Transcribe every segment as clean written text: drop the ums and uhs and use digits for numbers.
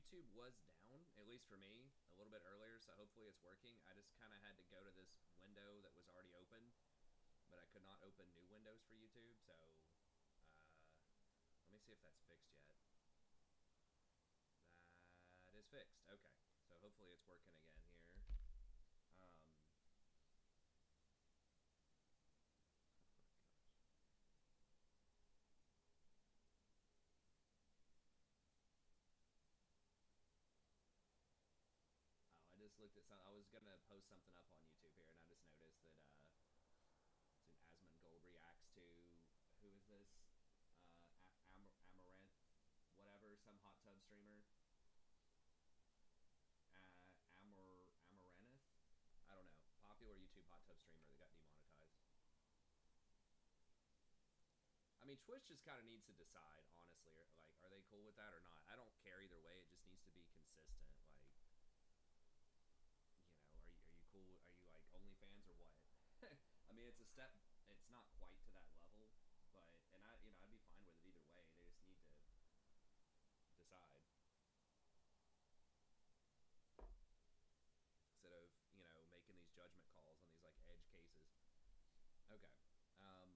YouTube was down, at least for me, a little bit earlier, so hopefully it's working. I just kind of had to go to this window that was already open, but I could not open new windows for YouTube, so let me see if that's fixed yet. That is fixed. Okay, so hopefully it's working again here. I just looked at some. I was gonna post something up on YouTube here, and I just noticed that it's an Asmongold reacts to who is this? Amaranth, whatever, some hot tub streamer. Amaranth. I don't know. Popular YouTube hot tub streamer that got demonetized. I mean, Twitch just kind of needs to decide, honestly. Like, are they cool with that or not? I don't care either way. It just needs to be consistent. Like, are you cool? Are you like OnlyFans or what? I mean, it's a step. It's not quite to that level, but I'd be fine with it either way. They just need to decide instead of making these judgment calls on these like edge cases. Okay. Um,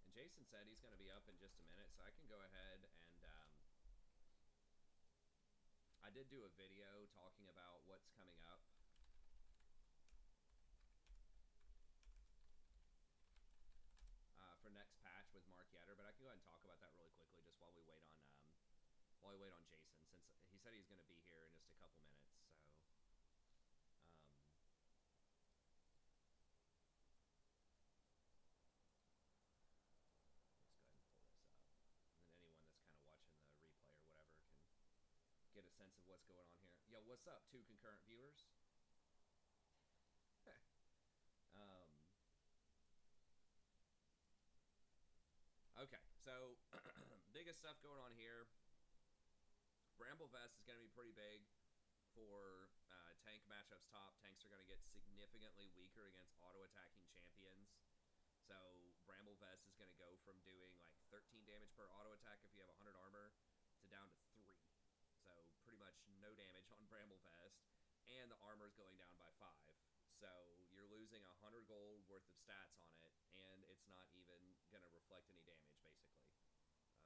and Jason said he's going to be up in just a minute, so I can go ahead and I did do a video talking about what's coming up. For next patch with Mark Yetter, but I can go ahead and talk about that really quickly just while we wait on Jason, since he said he's going to be here in just a couple minutes. So, let's go ahead and pull this up, and then anyone that's kind of watching the replay or whatever can get a sense of what's going on here. Yo, what's up, 2 concurrent viewers? Okay, so biggest stuff going on here. Bramble Vest is going to be pretty big for tank matchups top. Tanks are going to get significantly weaker against auto-attacking champions. So Bramble Vest is going to go from doing like 13 damage per auto-attack if you have 100 armor to down to 3. So pretty much no damage on Bramble Vest. And the armor is going down by 5. So you're losing 100 gold worth of stats on it, and it's not even going to reflect any damage, basically.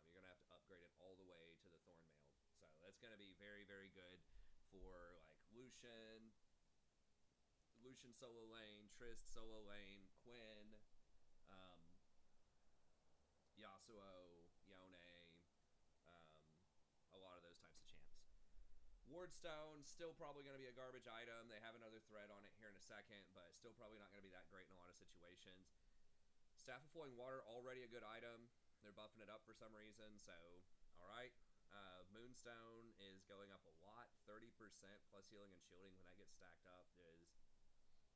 You're going to have to upgrade it all the way to the Thorn Mail. So that's going to be very, very good for like Lucian solo lane, Trist solo lane, Quinn, Yasuo, Yone, a lot of those types of champs. Wardstone, still probably going to be a garbage item. They have another thread on it here in a second, but still probably not going to be that great in a lot of situations. Staff of Flowing Water, already a good item. They're buffing it up for some reason, so alright. Moonstone is going up a lot. 30% plus healing and shielding when that gets stacked up is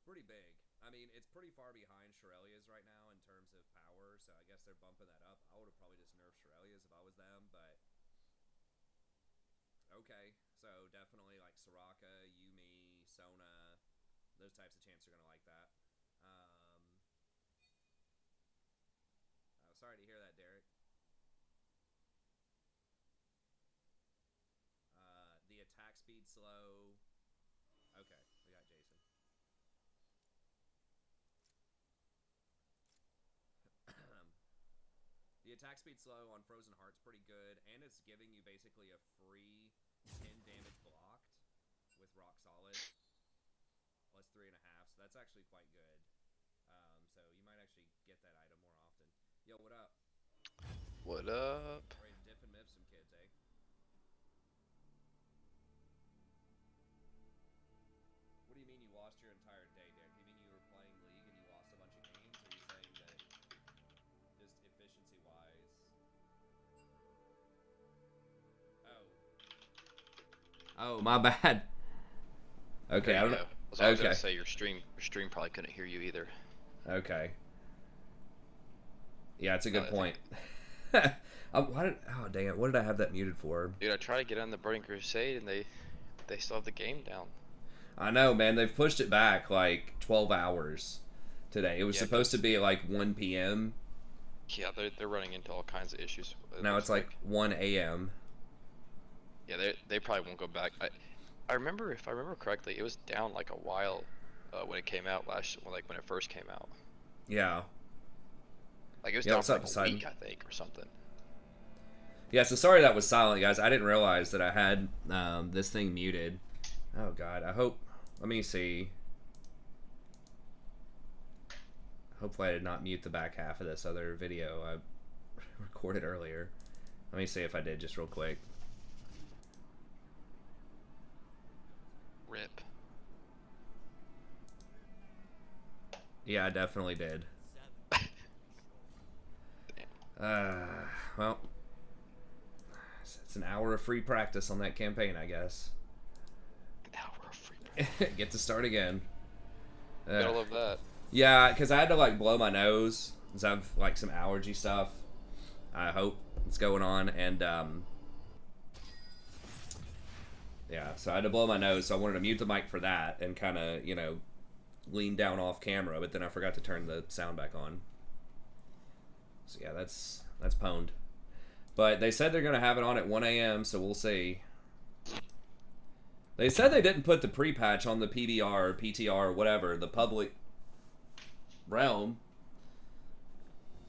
pretty big. I mean, it's pretty far behind Shurelya's right now in terms of power, so I guess they're bumping that up. I would have probably just nerfed Shurelya's if I was them, but okay. So definitely like Soraka, Yumi, Sona, those types of champs are going to like that. Sorry to hear that, Derek. The attack speed slow. Okay, we got Jason. The attack speed slow on Frozen Heart's pretty good, and it's giving you basically a free 10 damage blocked with Rock Solid. Plus 3.5, so that's actually quite good. So you might actually get that item more often. Yo, what up? What up? Ready to dip and miff some kids, eh? What do you mean you lost your entire day, Derek? Do you mean you were playing League and you lost a bunch of games? Or are you saying that just efficiency-wise? Oh, my bad. Okay, I don't know. I was gonna say your stream probably couldn't hear you either. Okay. Yeah, it's a good point. Oh dang it! What did I have that muted for? Dude, I tried to get on the Burning Crusade and they still have the game down. I know, man. They've pushed it back like 12 hours today. It was Yeah, supposed to be like 1 p.m. yeah, they're running into all kinds of issues. It Now looks it's like 1 a.m. yeah, they probably won't go back. I remember, if I remember correctly, it was down like a while when it came out when it first came out. Yeah. Like it was Yeah, down what's for up, like a Poseidon? week, I think, or something. Yeah, so sorry that was silent, guys. I didn't realize that I had this thing muted. Oh, God. I hope... Let me see. Hopefully I did not mute the back half of this other video I recorded earlier. Let me see if I did just real quick. Rip. Yeah, I definitely did. Well, it's an hour of free practice on that campaign, I guess. An hour of free practice. Get to start again. Gotta love that. Yeah, because I had to like blow my nose because I have like some allergy stuff. I hope it's going on, and yeah, so I had to blow my nose, so I wanted to mute the mic for that and kind of, you know, lean down off camera, but then I forgot to turn the sound back on. So yeah, that's pwned. But they said they're gonna have it on at 1 a.m., so we'll see. They said they didn't put the pre-patch on the PBR, PTR, whatever, the public realm,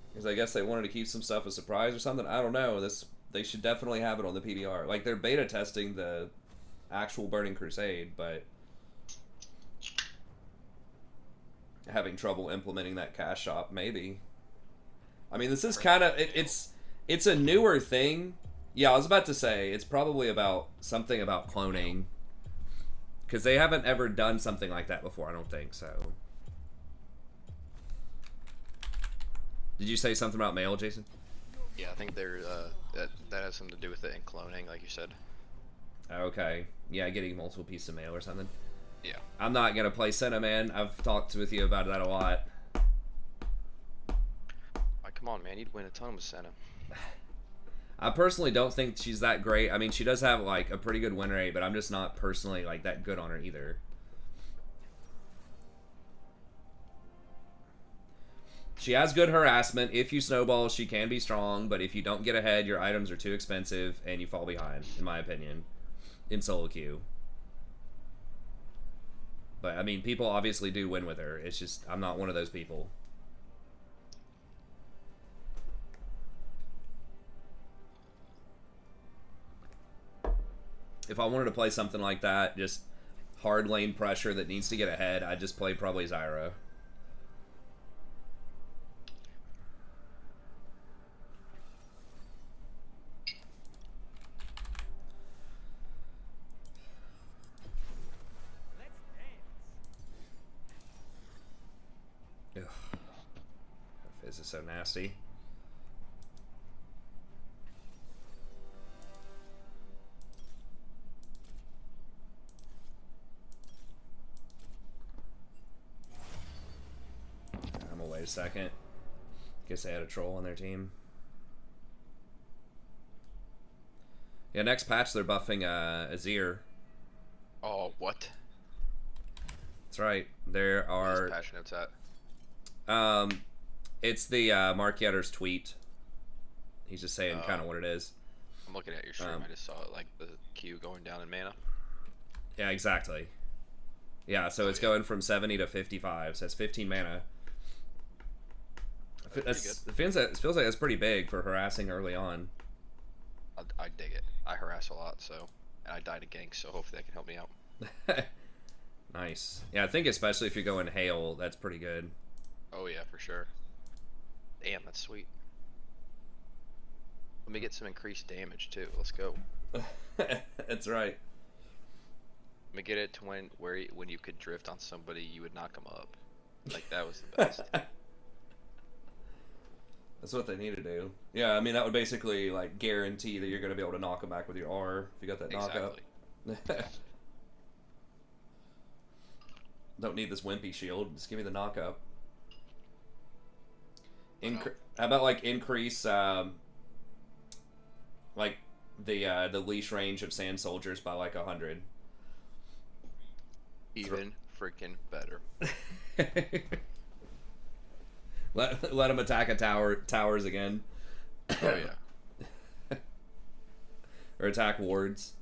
because I guess they wanted to keep some stuff a surprise or something. I don't know. They should definitely have it on the PBR. Like, they're beta testing the actual Burning Crusade, but having trouble implementing that cash shop, maybe. I mean, this is kind of it's a newer thing. Yeah, I was about to say it's probably about something about cloning, because they haven't ever done something like that before. I don't think so. Did you say something about mail, Jason? Yeah, I think they're that has something to do with it and cloning, like you said. Okay. Yeah, getting multiple pieces of mail or something. Yeah. I'm not gonna play Senna, man. I've talked with you about that a lot. Come on, man, you'd win a ton with Senna. I personally don't think she's that great. I mean, she does have like a pretty good win rate, but I'm just not personally like that good on her either. She has good harassment. If you snowball, she can be strong, but if you don't get ahead, your items are too expensive and you fall behind, in my opinion, in solo queue. But I mean, people obviously do win with her. It's just I'm not one of those people. If I wanted to play something like that, just hard lane pressure that needs to get ahead, I'd just play probably Zyra. Ugh. This is so nasty. I'm gonna wait a second. Guess they had a troll on their team. Yeah, next patch they're buffing Azir. Oh, what? That's right. There are. Where's patch notes at? It's the Mark Yetter's tweet. He's just saying kind of what it is. I'm looking at your stream. I just saw it, like the queue going down in mana. Yeah, exactly. Yeah, so it's going from 70 to 55. So that's 15 mana. It feels like that's pretty big for harassing early on. I dig it. I harass a lot, so, and I die to gank, so hopefully that can help me out. Nice. Yeah, I think especially if you're going hail, that's pretty good. Oh yeah, for sure. Damn, that's sweet. Let me get some increased damage too. Let's go. That's right. Let me get it to when you could drift on somebody, you would knock them up. Like that was the best. That's what they need to do. Yeah, I mean that would basically like guarantee that you're going to be able to knock them back with your R if you got that knock up. Don't need this wimpy shield. Just give me the knock up. How about like increase like the leash range of sand soldiers by like 100? Even freaking better. Let them attack towers again. Oh yeah. Or attack wards.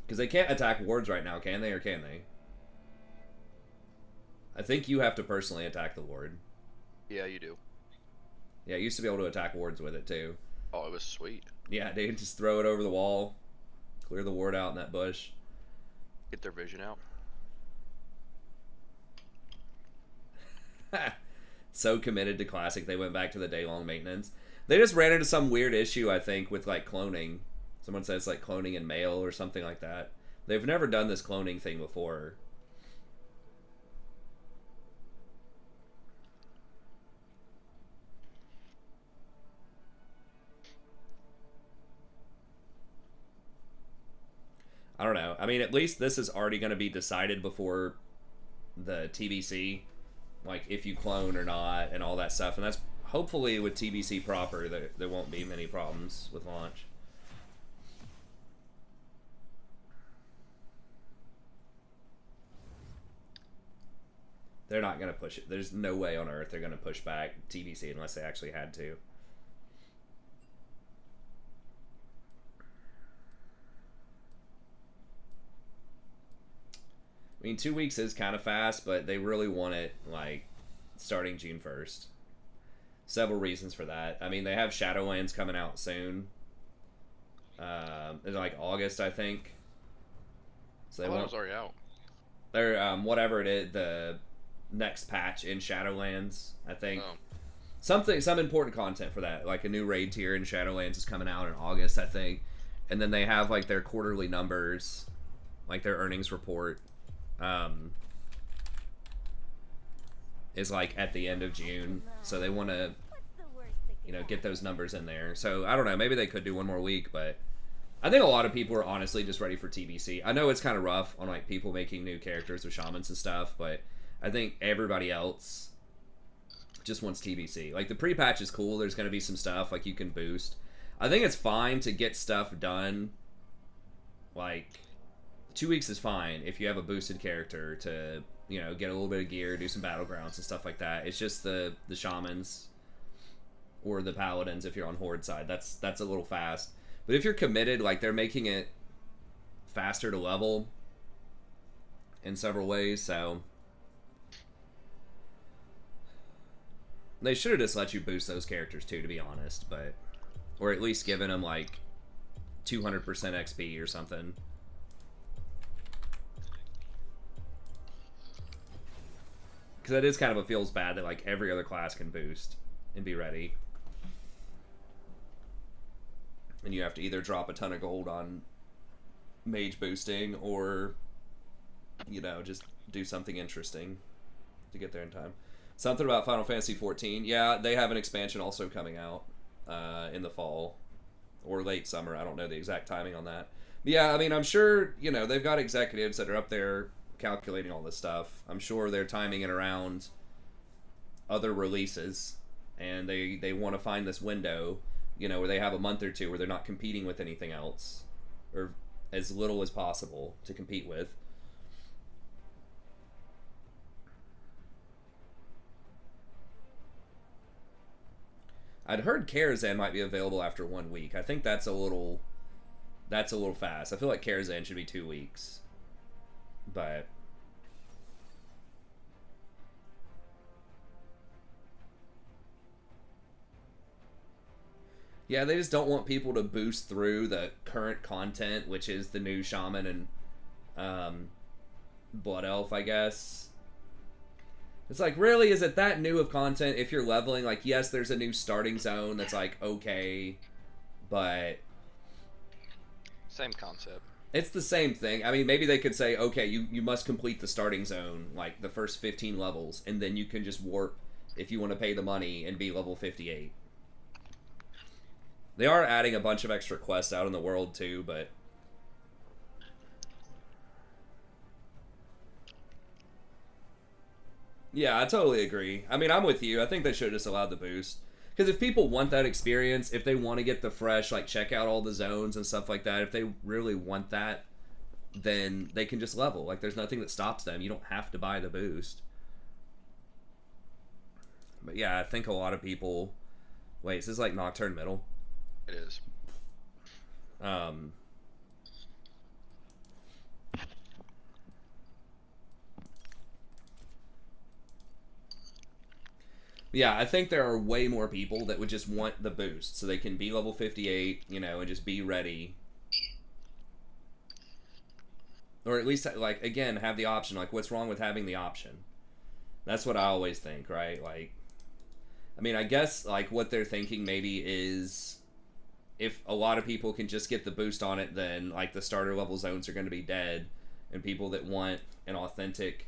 Because they can't attack wards right now, can they? Or can they? I think you have to personally attack the ward. Yeah, you do. Yeah, I used to be able to attack wards with it too. Oh, it was sweet. Yeah, dude, just throw it over the wall. Clear the ward out in that bush. Get their vision out. So committed to Classic, they went back to the day-long maintenance. They just ran into some weird issue, I think, with, like, cloning. Someone says, like, cloning in mail or something like that. They've never done this cloning thing before. I don't know. I mean, at least this is already going to be decided before the TBC. Like, if you clone or not and all that stuff. And that's hopefully with TBC proper, there won't be many problems with launch. They're not going to push it. There's no way on earth they're going to push back TBC unless they actually had to. I mean, 2 weeks is kind of fast, but they really want it, like, starting June 1st. Several reasons for that. I mean, they have Shadowlands coming out soon. It's like August, I think. So they want... it's already out. They're, whatever it is, the next patch in Shadowlands, I think. Oh. Some important content for that. Like, a new raid tier in Shadowlands is coming out in August, I think. And then they have, like, their quarterly numbers, like their earnings report. Is like at the end of June, so they want to, you know, get those numbers in there. So I don't know, maybe they could do one more week, but I think a lot of people are honestly just ready for TBC. I know it's kind of rough on like people making new characters with shamans and stuff, but I think everybody else just wants TBC. Like the pre-patch is cool. There's going to be some stuff like you can boost. I think it's fine to get stuff done. Like 2 weeks is fine if you have a boosted character to, you know, get a little bit of gear, do some battlegrounds and stuff like that. It's just the shamans or the paladins if you're on horde side. That's a little fast. But if you're committed, like they're making it faster to level in several ways, so they should have just let you boost those characters too, to be honest, but or at least given them like 200% XP or something. Because that is kind of what feels bad that like every other class can boost and be ready. And you have to either drop a ton of gold on mage boosting or, you know, just do something interesting to get there in time. Something about Final Fantasy XIV. Yeah, they have an expansion also coming out in the fall or late summer. I don't know the exact timing on that. But yeah, I mean, I'm sure, you know, they've got executives that are up there calculating all this stuff. I'm sure they're timing it around other releases, and they want to find this window, you know, where they have a month or two where they're not competing with anything else, or as little as possible to compete with. I'd heard Karazhan might be available after 1 week. I think that's a little fast. I feel like Karazhan should be 2 weeks. But yeah, they just don't want people to boost through the current content, which is the new Shaman and Blood Elf, I guess. It's like, really, is it that new of content if you're leveling? Like, yes, there's a new starting zone that's like, okay, but same concept. It's the same thing. I mean, maybe they could say, okay, you must complete the starting zone, like the first 15 levels, and then you can just warp if you want to pay the money and be level 58. They are adding a bunch of extra quests out in the world too, but yeah, I totally agree. I mean, I'm with you. I think they should have just allowed the boost. Because if people want that experience, if they want to get the fresh, like, check out all the zones and stuff like that, if they really want that, then they can just level. Like, there's nothing that stops them. You don't have to buy the boost. But yeah, I think a lot of people... Wait, is this like Nocturne Middle? It is. Yeah, I think there are way more people that would just want the boost so they can be level 58, you know, and just be ready. Or at least, like, again, have the option. Like, what's wrong with having the option? That's what I always think, right? Like, I mean, I guess, like, what they're thinking maybe is if a lot of people can just get the boost on it, then, like, the starter level zones are going to be dead. And people that want an authentic,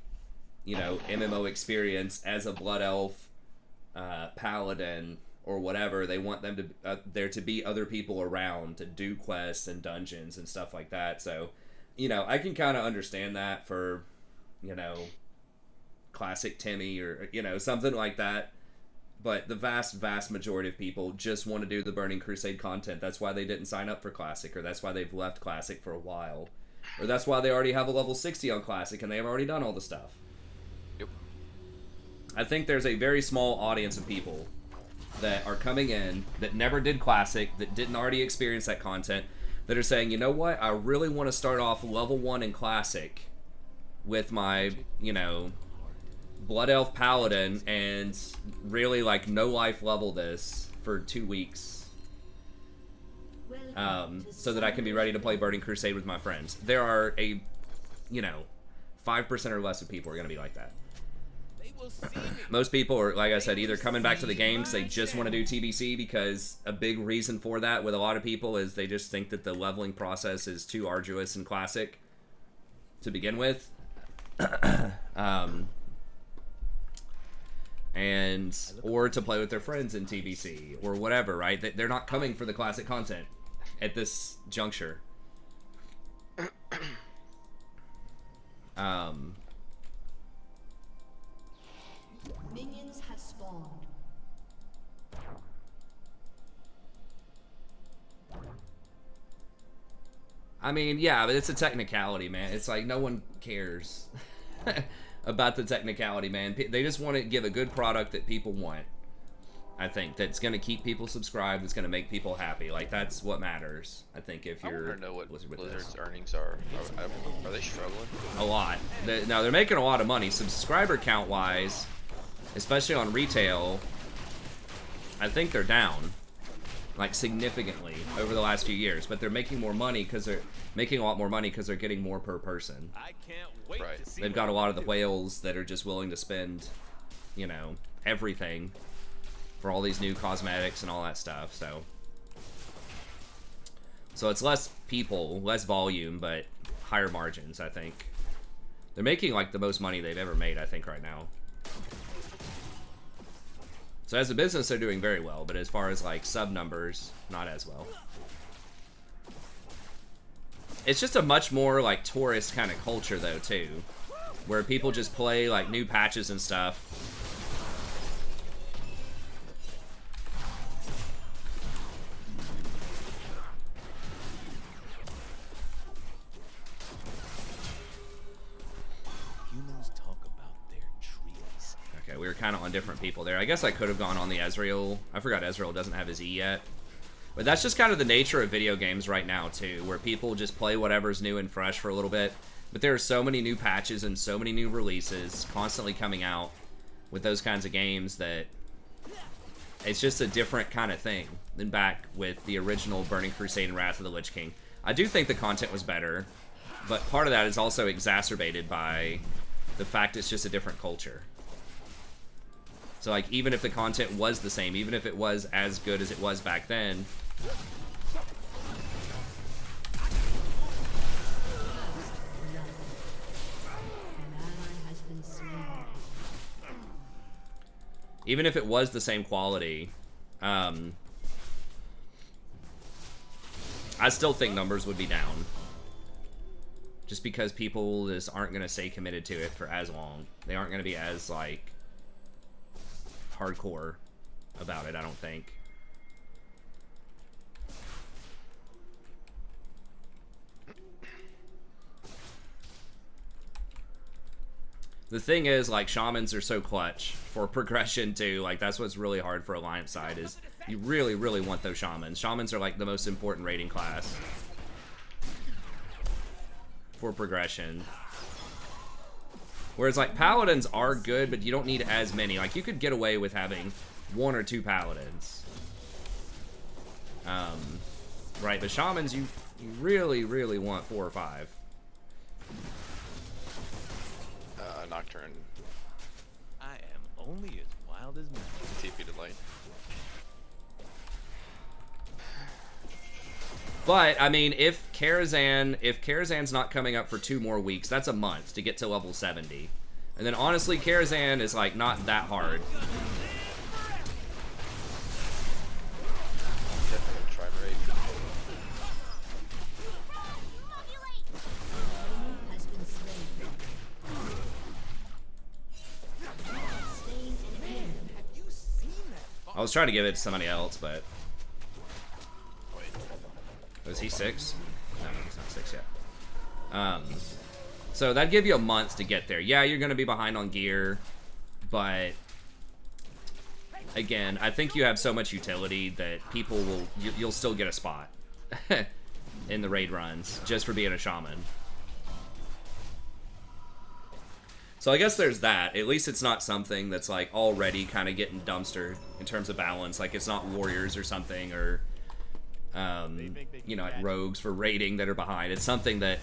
you know, MMO experience as a Blood Elf, Paladin, or whatever, they want them to there to be other people around to do quests and dungeons and stuff like that. So, you know, I can kind of understand that for, you know, classic Timmy or, you know, something like that. But the vast majority of people just want to do the Burning Crusade content. That's why they didn't sign up for Classic, or that's why they've left Classic for a while. Or that's why they already have a level 60 on Classic and they've already done all the stuff. Yep. I think there's a very small audience of people that are coming in that never did Classic, that didn't already experience that content, that are saying, you know what, I really want to start off level 1 in Classic with my, you know, Blood Elf Paladin and really, like, no life level this for 2 weeks. So that I can be ready to play Burning Crusade with my friends. There are a, you know, 5% or less of people are going to be like that. Most people are, like I said, either coming back to the game because they just want to do TBC, because a big reason for that with a lot of people is they just think that the leveling process is too arduous in Classic to begin with. And or to play with their friends in TBC or whatever, right? They're not coming for the Classic content at this juncture. Minions have spawned. I mean, yeah, but it's a technicality, man. It's like no one cares about the technicality, man. They just want to give a good product that people want. I think that's going to keep people subscribed. That's going to make people happy. Like, that's what matters. I think if you're... I want to know what Blizzard's earnings are. Are they struggling? A lot. Now, they're making a lot of money. Subscriber count-wise, especially on retail, I think they're down, like, significantly over the last few years. But they're making more money because they're making a lot more money because they're getting more per person. I can't wait to see. They've got a lot of the whales that are just willing to spend, you know, everything for all these new cosmetics and all that stuff. So it's less people, less volume, but higher margins, I think. They're making, like, the most money they've ever made, I think, right now. So as a business, they're doing very well, but as far as, like, sub numbers, not as well. It's just a much more, like, tourist kind of culture, though, too. Where people just play, like, new patches and stuff. Humans talk about their trees. Okay, we were kind of on different people there. I guess I could have gone on the Ezreal. I forgot Ezreal doesn't have his E yet. But that's just kind of the nature of video games right now, too, where people just play whatever's new and fresh for a little bit. But there are so many new patches and so many new releases constantly coming out with those kinds of games that it's just a different kind of thing than back with the original Burning Crusade and Wrath of the Lich King. I do think the content was better, but part of that is also exacerbated by the fact it's just a different culture. So, like, even if the content was the same, even if it was as good as it was back then, even if it was the same quality, I still think numbers would be down. Just because people just aren't going to stay committed to it for as long. They aren't going to be as, like, hardcore about it, I don't think. The thing is, like, shamans are so clutch for progression too. Like, that's what's really hard for Alliance side is you really, really want those shamans. Shamans are like the most important raiding class for progression. Whereas like paladins are good, but you don't need as many. Like you could get away with having 1 or 2 paladins. Right, but shamans you really, really want 4 or 5. Nocturne. I am only as wild as me. TP to light. But I mean, if Karazhan's not coming up for 2 more weeks, that's a month to get to level 70. And then honestly, Karazhan is like not that hard. Definitely try raid. Has been slain. Slain in hand. Have you seen that? I was trying to give it to somebody else, but Wait. was he 6? No, he's not 6 yet. So that'd give you a month to get there. Yeah, you're gonna be behind on gear, but again, I think you have so much utility that people will you'll still get a spot in the raid runs just for being a shaman. So I guess there's that. At least it's not something that's like already kind of getting dumpstered in terms of balance. Like it's not warriors or something, or you know, like rogues for raiding that are behind. It's something that,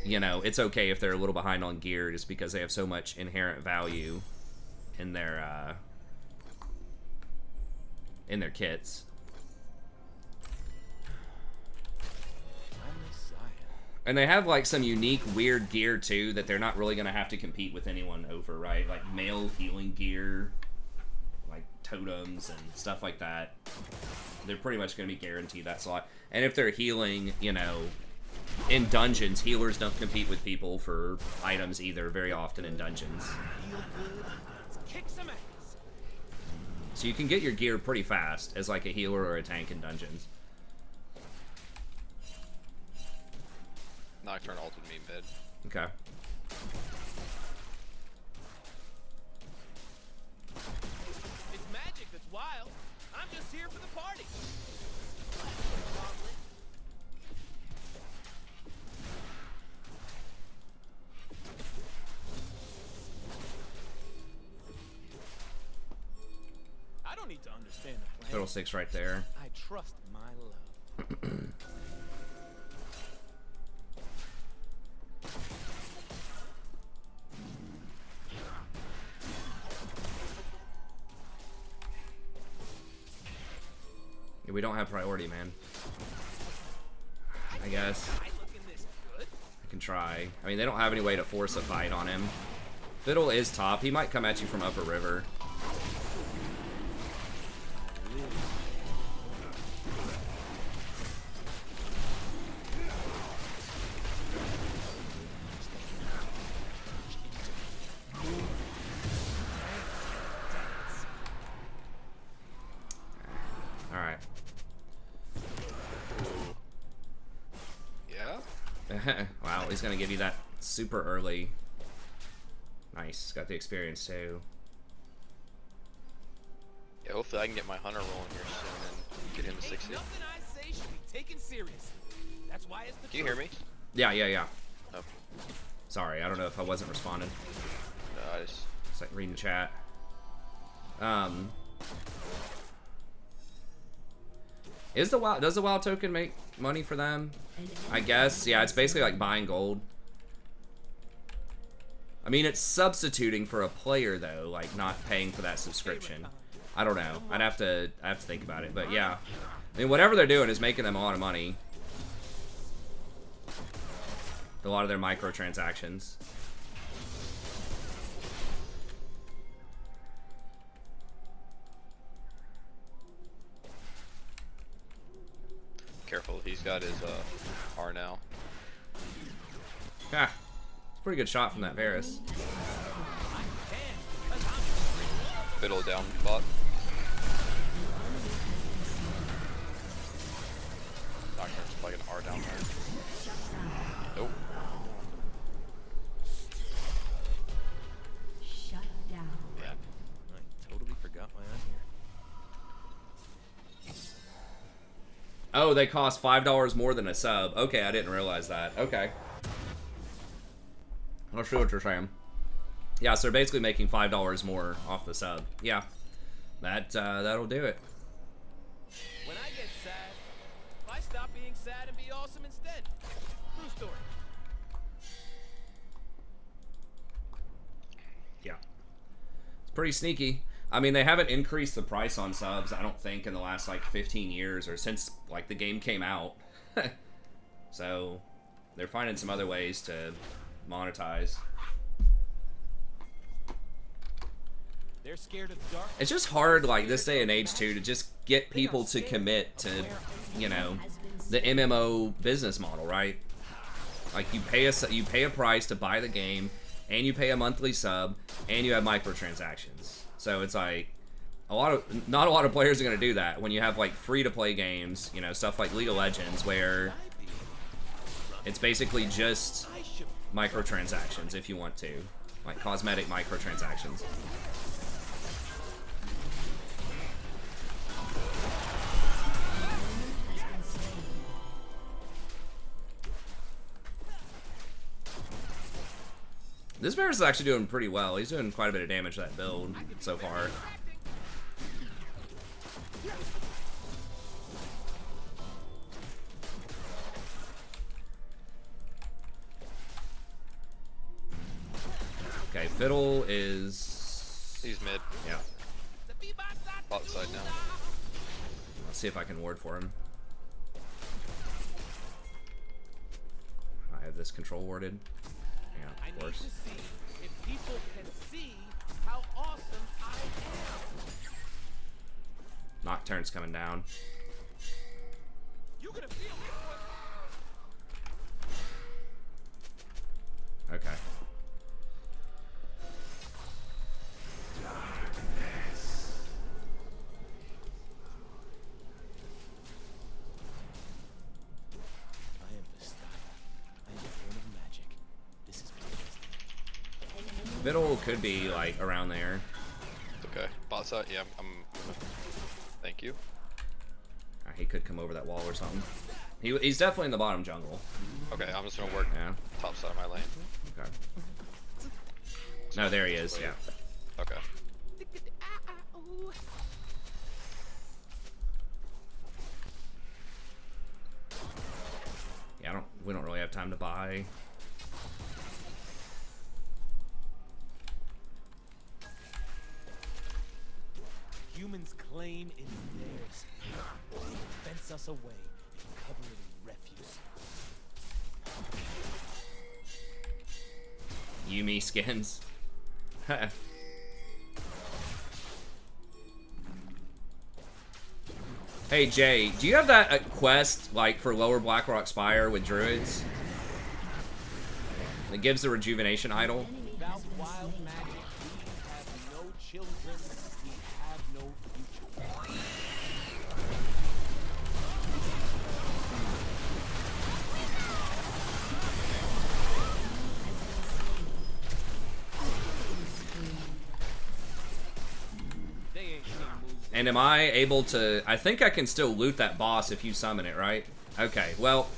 you know, it's okay if they're a little behind on gear just because they have so much inherent value in their kits. And they have like some unique weird gear too that they're not really gonna have to compete with anyone over, right? Like male healing gear, like totems and stuff like that. They're pretty much gonna be guaranteed that slot. And if they're healing, you know, in dungeons, healers don't compete with people for items either very often in dungeons. Kick some ass. So you can get your gear pretty fast as like a healer or a tank in dungeons. Nocturne ulted me mid. Okay. It's magic that's wild. I'm just here for the party. I don't need to understand the plan. Total 6 right there. I trust my love. Yeah, we don't have priority, man. I guess I looking this good? I can try. I mean, they don't have any way to force a fight on him. Fiddle is top. He might come at you from upper river. Alright. Yeah? Wow, he's gonna give you that super early. Nice, got the experience too. Yeah, hopefully I can get my hunter rolling here soon and get him to 60. Nothing I say should be taken seriously. That's why it's the Can you hear me? Yeah. No. Sorry, I don't know if I wasn't responding. No, I just... It's like reading chat. Does the wild token make money for them? I guess. Yeah, it's basically like buying gold. I mean, it's substituting for a player though, like not paying for that subscription. I don't know. I'd have to think about it, but yeah. I mean, whatever they're doing is making them a lot of money. A lot of their microtransactions. Careful, he's got his R now. Yeah. It's a pretty good shot from that Varus. Fiddle down bot. Nocturne's like an R down there. Nope. Oh, they cost $5 more than a sub. Okay, I didn't realize that. Okay. I'll see what you're saying. Yeah, so they're basically making $5 more off the sub. Yeah, that'll do it. When I get sad, I stop being sad and be awesome instead. True story. Yeah, it's pretty sneaky. I mean, they haven't increased the price on subs, I don't think, in the last like 15 years or since like the game came out. So they're finding some other ways to monetize. They're scared of dark. It's just hard, like, this day and age, too, to just get people to commit to, you know, the MMO business model, right? Like, you pay a price to buy the game, and you pay a monthly sub, and you have microtransactions. So it's like, not a lot of players are going to do that when you have, like, free-to-play games, you know, stuff like League of Legends, where it's basically just microtransactions if you want to. Like, cosmetic microtransactions. This Varus is actually doing pretty well. He's doing quite a bit of damage to that build so far. Okay, Fiddle is... He's mid. Yeah. Bot side now. Let's see if I can ward for him. I have this control warded. Yeah, of course. I need to see if people can see how awesome I am. Nocturne's coming down. You're gonna feel it. Okay. I am the style. I am born of magic. This is fantastic. Fiddle could be, like, around there. Okay. Bot side. Yeah. Thank you. He could come over that wall or something. He's definitely in the bottom jungle. Okay. I'm just gonna work Yeah. top side of my lane. Okay. No, there he is. Yeah. Okay. Yeah. We don't really have time to buy. Humans claim it is theirs. They fence us away and cover it in refuse. Yumi skins. Hey Jay, do you have that quest like for Lower Blackrock Spire with druids? It gives the rejuvenation idol. Without wild magic, we have no children, we have no future. They ain't seen moves. And am I able to... I think I can still loot that boss if you summon it, right? Okay, well...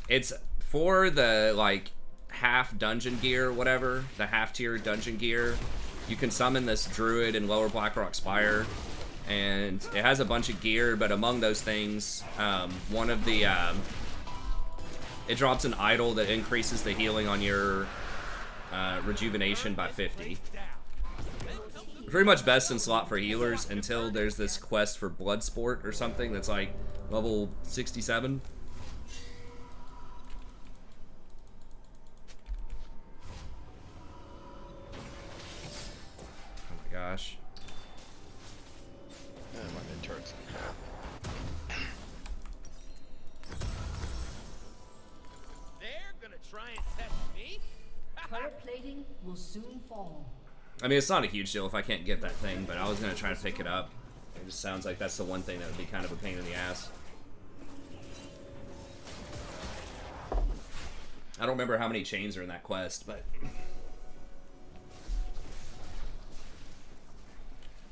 It's for the, like, half dungeon gear, whatever. The half-tier dungeon gear. You can summon this druid in Lower Blackrock Spire. And it has a bunch of gear, but among those things, one of the... it drops an idol that increases the healing on your rejuvenation by 50. Pretty much best in slot for healers until there's this quest for blood sport or something that's like level 67. Oh my gosh. Yeah, my mid turret's They're gonna try and test me? Turret plating will soon fall. I mean, it's not a huge deal if I can't get that thing, but I was going to try to pick it up. It just sounds like that's the one thing that would be kind of a pain in the ass. I don't remember how many chains are in that quest, but...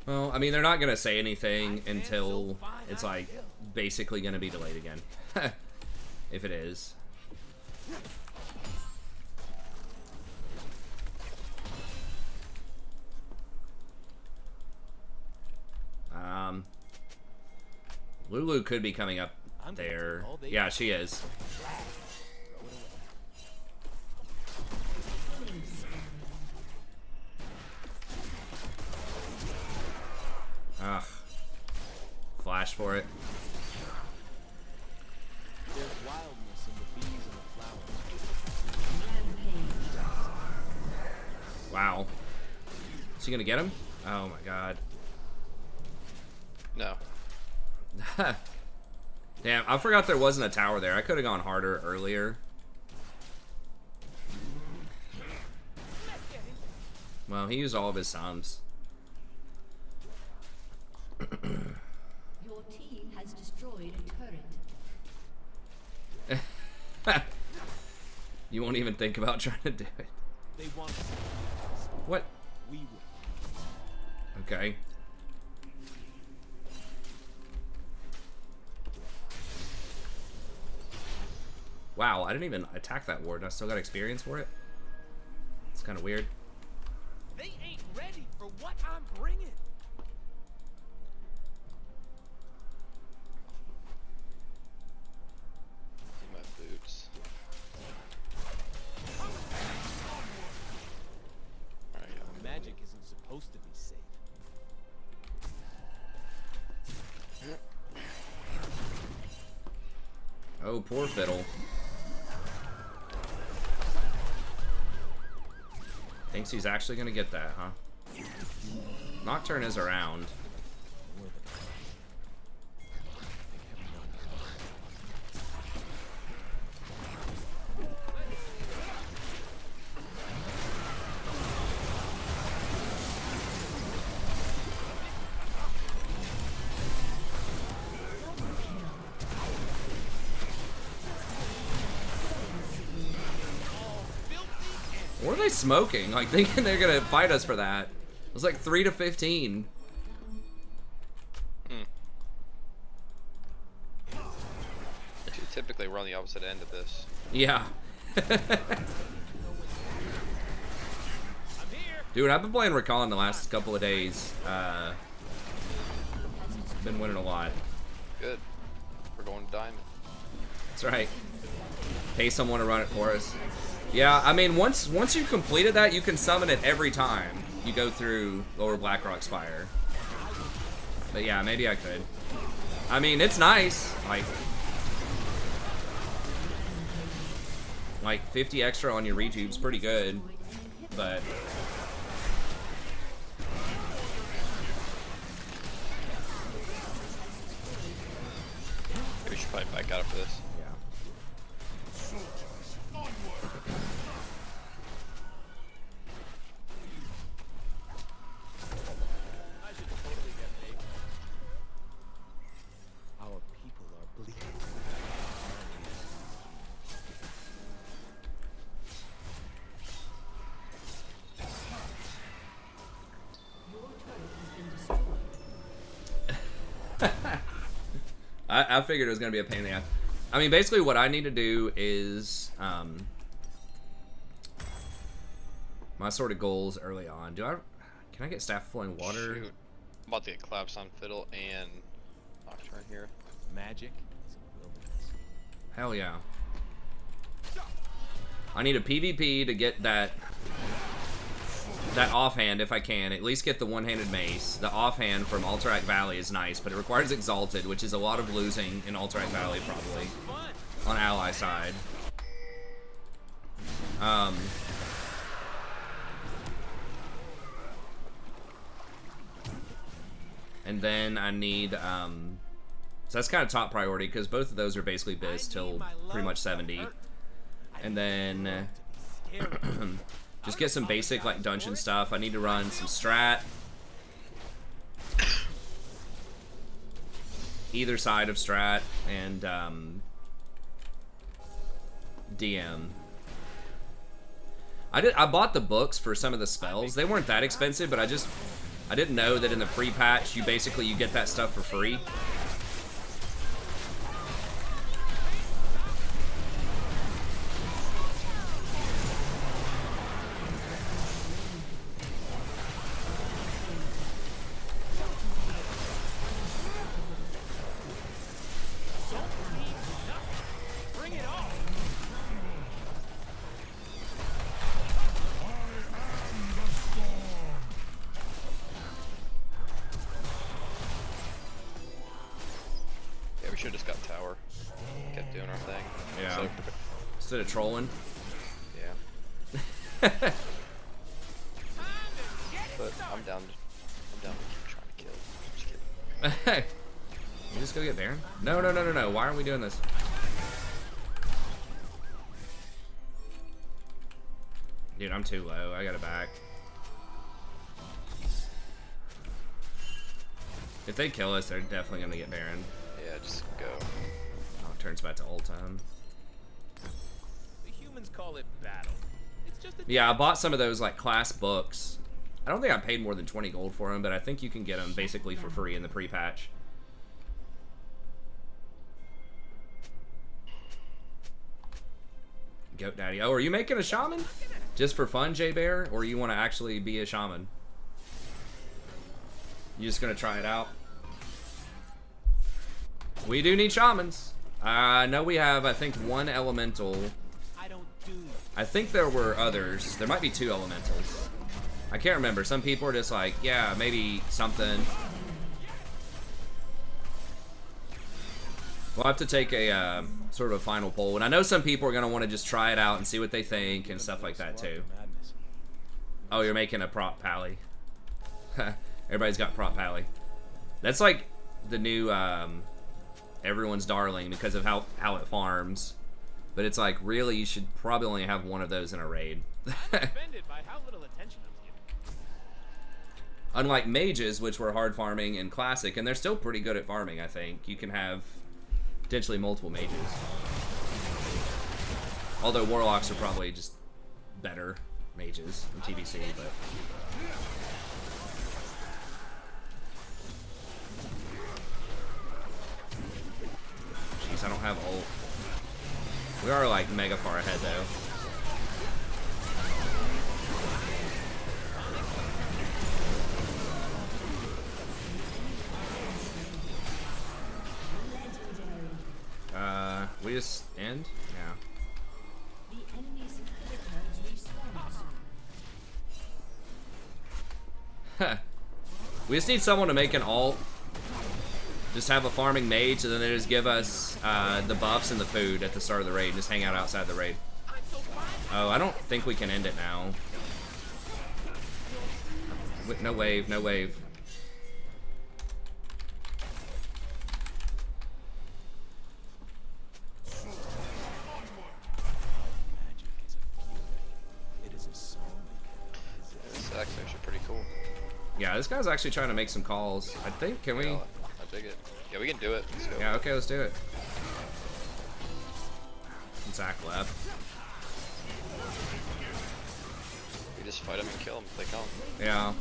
Well, I mean, they're not gonna say anything until it's like basically gonna be delayed again. If it is. Lulu could be coming up there. Yeah, she is. Ugh. Flash for it. There's wildness in the bees and the flowers. Wow. Is he gonna get him? Oh my god. No. Damn, I forgot there wasn't a tower there. I could have gone harder earlier. Well, he used all of his sums. Your team has destroyed a turret. You won't even think about trying to do it. They want us. What? We will. Okay. Wow, I didn't even attack that ward and I still got experience for it? It's kind of weird. They ain't ready for what I'm bringing. See my boots. Alright, yeah. Magic isn't supposed to be safe. Oh, poor Fiddle. Thinks he's actually gonna get that, huh? Nocturne is around. What are they smoking? Like, thinking they're gonna fight us for that. It was like 3 to 15. Actually, typically we're on the opposite end of this. Yeah. Dude, I've been playing Rakan the last couple of days. Been winning a lot. Good. We're going to Diamond. That's right. Pay someone to run it for us. Yeah, I mean, once you've completed that, you can summon it every time you go through Lower Blackrock Spire. But yeah, maybe I could. I mean, it's nice. Like 50 extra on your rejuve's pretty good, but Maybe we should probably back out for this. Our people are bleeding. Your turret has been destroyed. I figured it was gonna be a pain in the ass. I mean, basically what I need to do is my sort of goals early on. Can I get Staff of Flowing Water? Shoot. I'm about to get collapsed on Fiddle and Nocturne here. Magic is a wilderness. Hell yeah. I need a PvP to get that offhand if I can. At least get the one-handed mace. The offhand from Alterac Valley is nice, but it requires Exalted, which is a lot of losing in Alterac Valley probably. On ally side. And then I need, so that's kind of top priority because both of those are basically biz till pretty much 70. And then just get some basic like dungeon stuff. I need to run some strat. Either side of strat and DM. I bought the books for some of the spells. They weren't that expensive, but I just I didn't know that in the pre-patch, you get that stuff for free. Yeah, we should have just got tower. Kept doing our thing. Yeah. So, Instead of trolling. yeah. But I'm down. I'm down to keep trying to kill. Just kidding. You just go get Baron? No, no, no, no, no. Why aren't we doing this? Dude, I'm too low. I gotta back. If they kill us, they're definitely gonna get Baron. Yeah, just go. Oh, it turns back to old time. The humans call it battle. It's just a Yeah, I bought some of those like class books. I don't think I paid more than 20 gold for them, but I think you can get them basically for free in the pre-patch. Goat Daddy. Oh, are you making a shaman? Just for fun, J Bear? Or you want to actually be a shaman? You just gonna try it out? We do need shamans. I know we have, I think, one elemental. I don't do. I think there were others. There might be 2 elementals. I can't remember. Some people are just like, yeah, maybe something. We'll have to take a sort of a final poll. And I know some people are going to want to just try it out and see what they think and stuff like that too. Oh, you're making a prop pally. Everybody's got prop pally. That's like the new everyone's darling because of how it farms. But it's like, really, you should probably only have one of those in a raid. Offended by how little attention I was given. Unlike mages, which were hard farming in Classic, and they're still pretty good at farming, I think. You can have potentially multiple mages. Although warlocks are probably just better mages in TBC, but... Jeez, I don't have ult. We are like mega far ahead though. We just end? Yeah. The enemy's inhibitor respawns. We just need someone to make an ult. Just have a farming mage, and then they just give us the buffs and the food at the start of the raid. Just hang out outside the raid. Oh, I don't think we can end it now. No wave, no wave. This is actually pretty cool. Yeah, this guy's actually trying to make some calls. I think, can we? Yeah, I dig it. Yeah, we can do it. Let's go. Yeah, okay, let's do it. Zach left. We just fight them and kill them if they come. Yeah.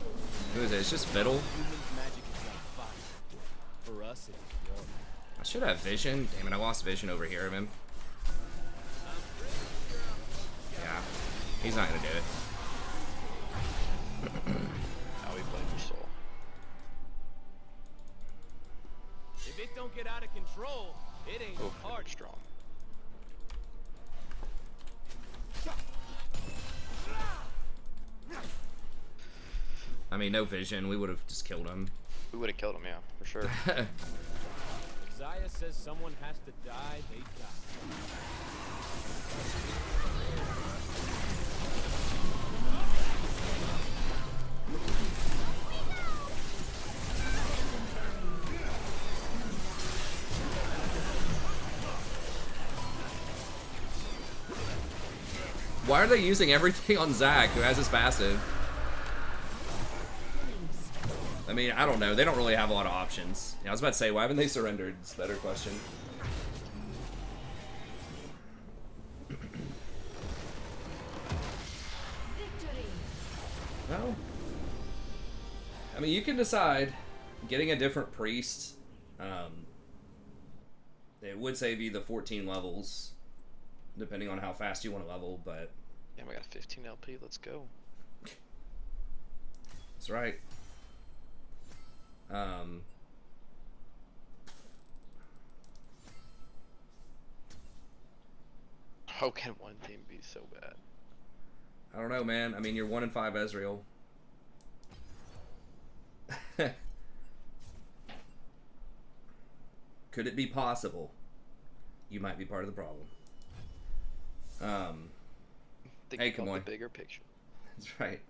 Who is it? It's just Fiddle. Humans' magic is like fire. For us, it's war. I should have vision. Damn it, I lost vision over here of him. Yeah. He's not gonna do it. Now we play for soul. If it don't get out of control, it ain't Oh, hard. strong. I mean, no vision. We would have just killed him. We would have killed him, yeah, for sure. Isaiah says someone has to die, they die. Why are they using everything on Zach, who has his passive? I mean, I don't know. They don't really have a lot of options. Yeah, I was about to say, why haven't they surrendered? It's a better question. Victory! Well, I mean, mean, you can decide. Getting a different priest, it would save you the 14 levels, depending on how fast you want to level, but... Yeah, we got 15 LP, let's go. That's right. How can one team be so bad? I don't know, man. I mean, you're 1-5 Ezreal. Could it be possible? You might be part of the problem. Hey, come on. The bigger picture. That's right.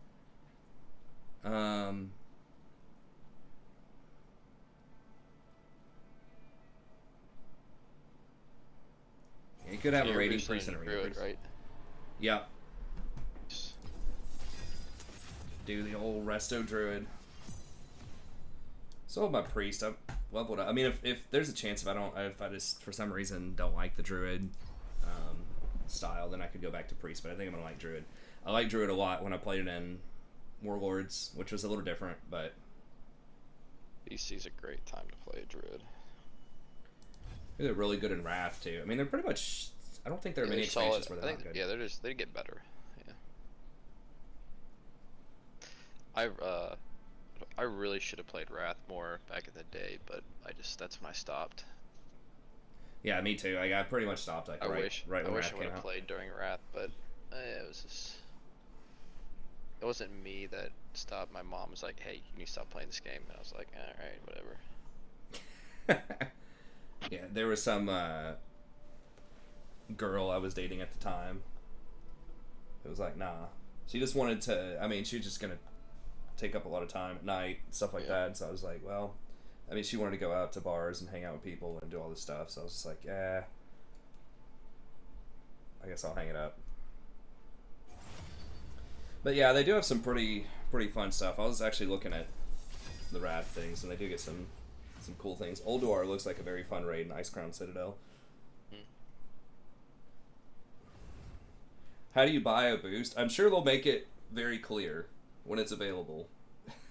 You could have a rating priest and a rating priest. Right? Yep. Do the old resto druid. So my priest, I've leveled up. I mean, if there's a chance if I just for some reason don't like the druid style, then I could go back to priest. But I think I'm gonna like druid. I like druid a lot when I played it in Warlords, which was a little different, but BC's a great time to play a druid. they're really good in Wrath too. I mean, they're pretty much. I don't think there are many expansions where they're not good. Yeah, they get better. Yeah. I really should have played Wrath more back in the day, but that's when I stopped. Yeah, me too. Like, I pretty much stopped. Like, I right wish when I Wrath would came have out. played during Wrath, but it was just. It wasn't me that stopped. My mom was like, "Hey, you need to stop playing this game," and I was like, "All right, whatever." Yeah, there was some girl I was dating at the time. It was like, nah. She just wanted to. I mean, she was just gonna take up a lot of time at night, stuff like that. And so I was like, well, I mean, she wanted to go out to bars and hang out with people and do all this stuff. So I was just like, yeah, I guess I'll hang it up. But yeah, they do have some pretty fun stuff. I was actually looking at the Wrath things, and they do get some cool things. Ulduar looks like a very fun raid in Ice Crown Citadel. How do you buy a boost? I'm sure they'll make it very clear when it's available.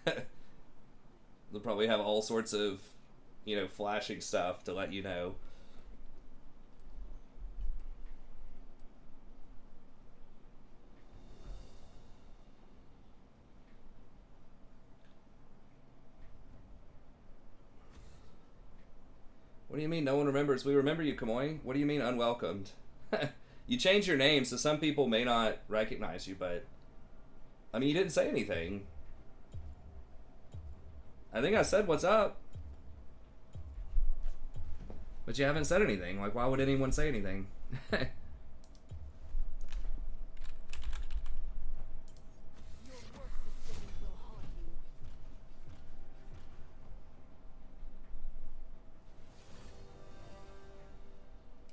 They'll probably have all sorts of, flashing stuff to let you know. What do you mean no one remembers? We remember you, Kamoy. What do you mean unwelcomed? You changed your name, so some people may not recognize you, but... I mean, you didn't say anything. I think I said what's up. But you haven't said anything. Like, why would anyone say anything?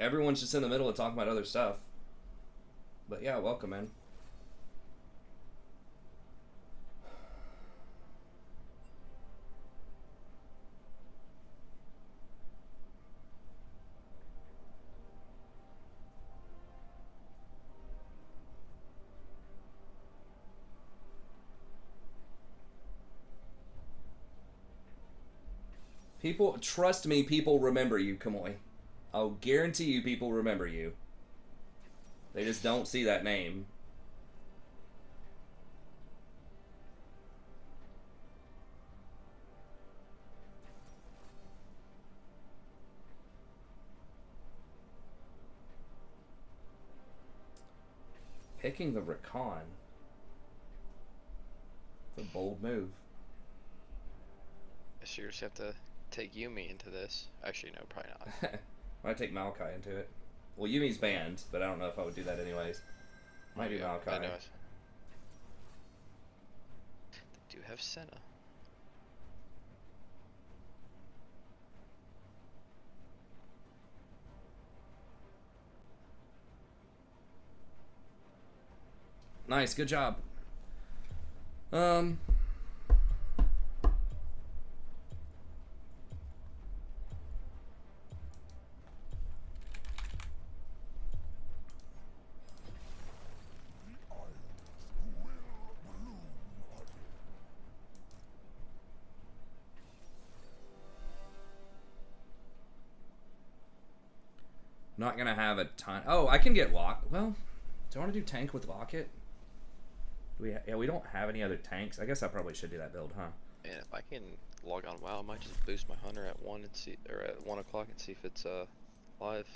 Everyone's just in the middle of talking about other stuff. But yeah, welcome, man. People, trust me, people remember you, Kamoy. I'll guarantee you people remember you. They just don't see that name. Picking the Rakan. It's a bold move. I sure just have to take Yumi into this. Actually, no, probably not. Might take Maokai into it. Well, Yumi's banned, but I don't know if I would do that anyways. Might do Maokai. I know it. They do have Senna. Nice, good job. Not gonna have a ton. Oh, I can get lock. Well, do I want to do tank with locket? Yeah, we don't have any other tanks. I guess I probably should do that build, huh? And if I can log on WoW, I might just boost my hunter at 1 and see, or at 1 o'clock and see if it's live.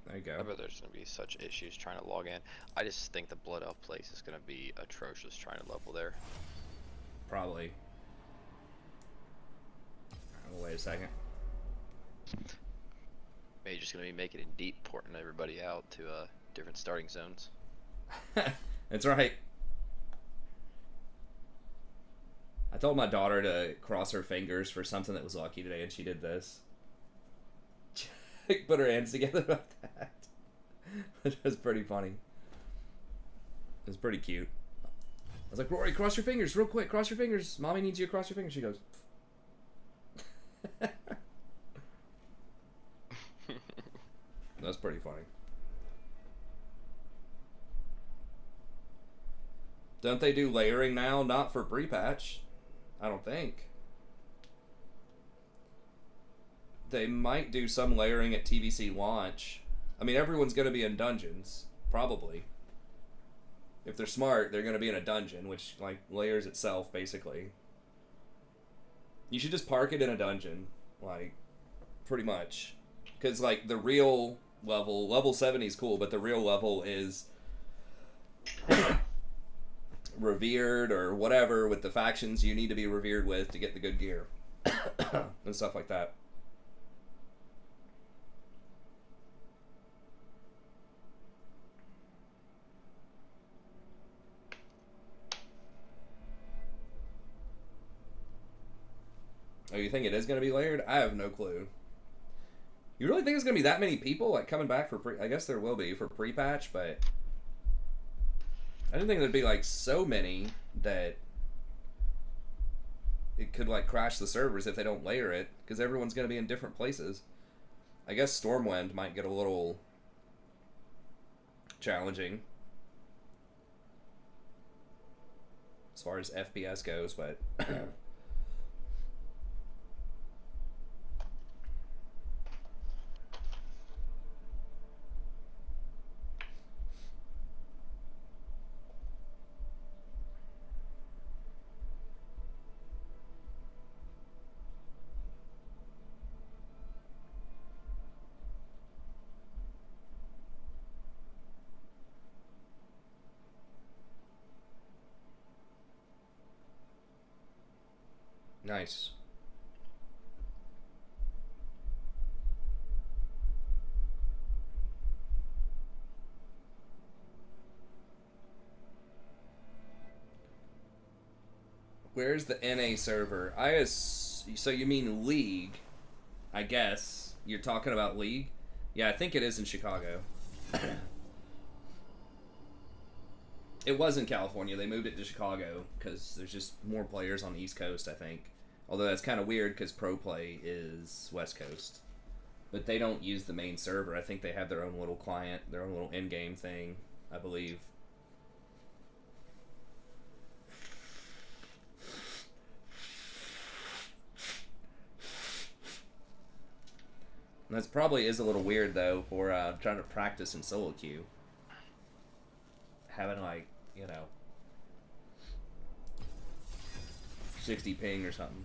There you go. I bet there's gonna be such issues trying to log in. I just think the Blood Elf place is gonna be atrocious trying to level there. Probably. Oh, wait a second. Maybe just gonna be making it deep, porting everybody out to different starting zones. That's right. I told my daughter to cross her fingers for something that was lucky today, and she did this. Put her hands together like that. Which was pretty funny. It was pretty cute. I was like, Rory, cross your fingers real quick. Cross your fingers. Mommy needs you to cross your fingers. She goes. That's pretty funny. Don't they do layering now? Not for pre-patch. I don't think. They might do some layering at TBC launch. I mean, everyone's going to be in dungeons, probably. If they're smart, they're going to be in a dungeon, which, like, layers itself, basically. You should just park it in a dungeon, like, pretty much. Because, like, the real level 70 is cool, but the real level is revered or whatever with the factions you need to be revered with to get the good gear. And stuff like that. Oh, you think it is going to be layered? I have no clue. You really think it's going to be that many people like coming back for pre... I guess there will be for pre-patch, but... I didn't think there'd be like so many that it could like crash the servers if they don't layer it, because everyone's going to be in different places. I guess Stormwind might get a little challenging as far as FPS goes, but... Nice. Where's the NA server? So you mean League? I guess you're talking about League. Yeah, I think it is in Chicago. It was in California. They moved it to Chicago because there's just more players on the East Coast, I think. Although that's kind of weird because Pro Play is West Coast. But they don't use the main server. I think they have their own little client, their own little in-game thing, I believe. That probably is a little weird, though, for trying to practice in solo queue. Having, like, you know, 60 ping or something.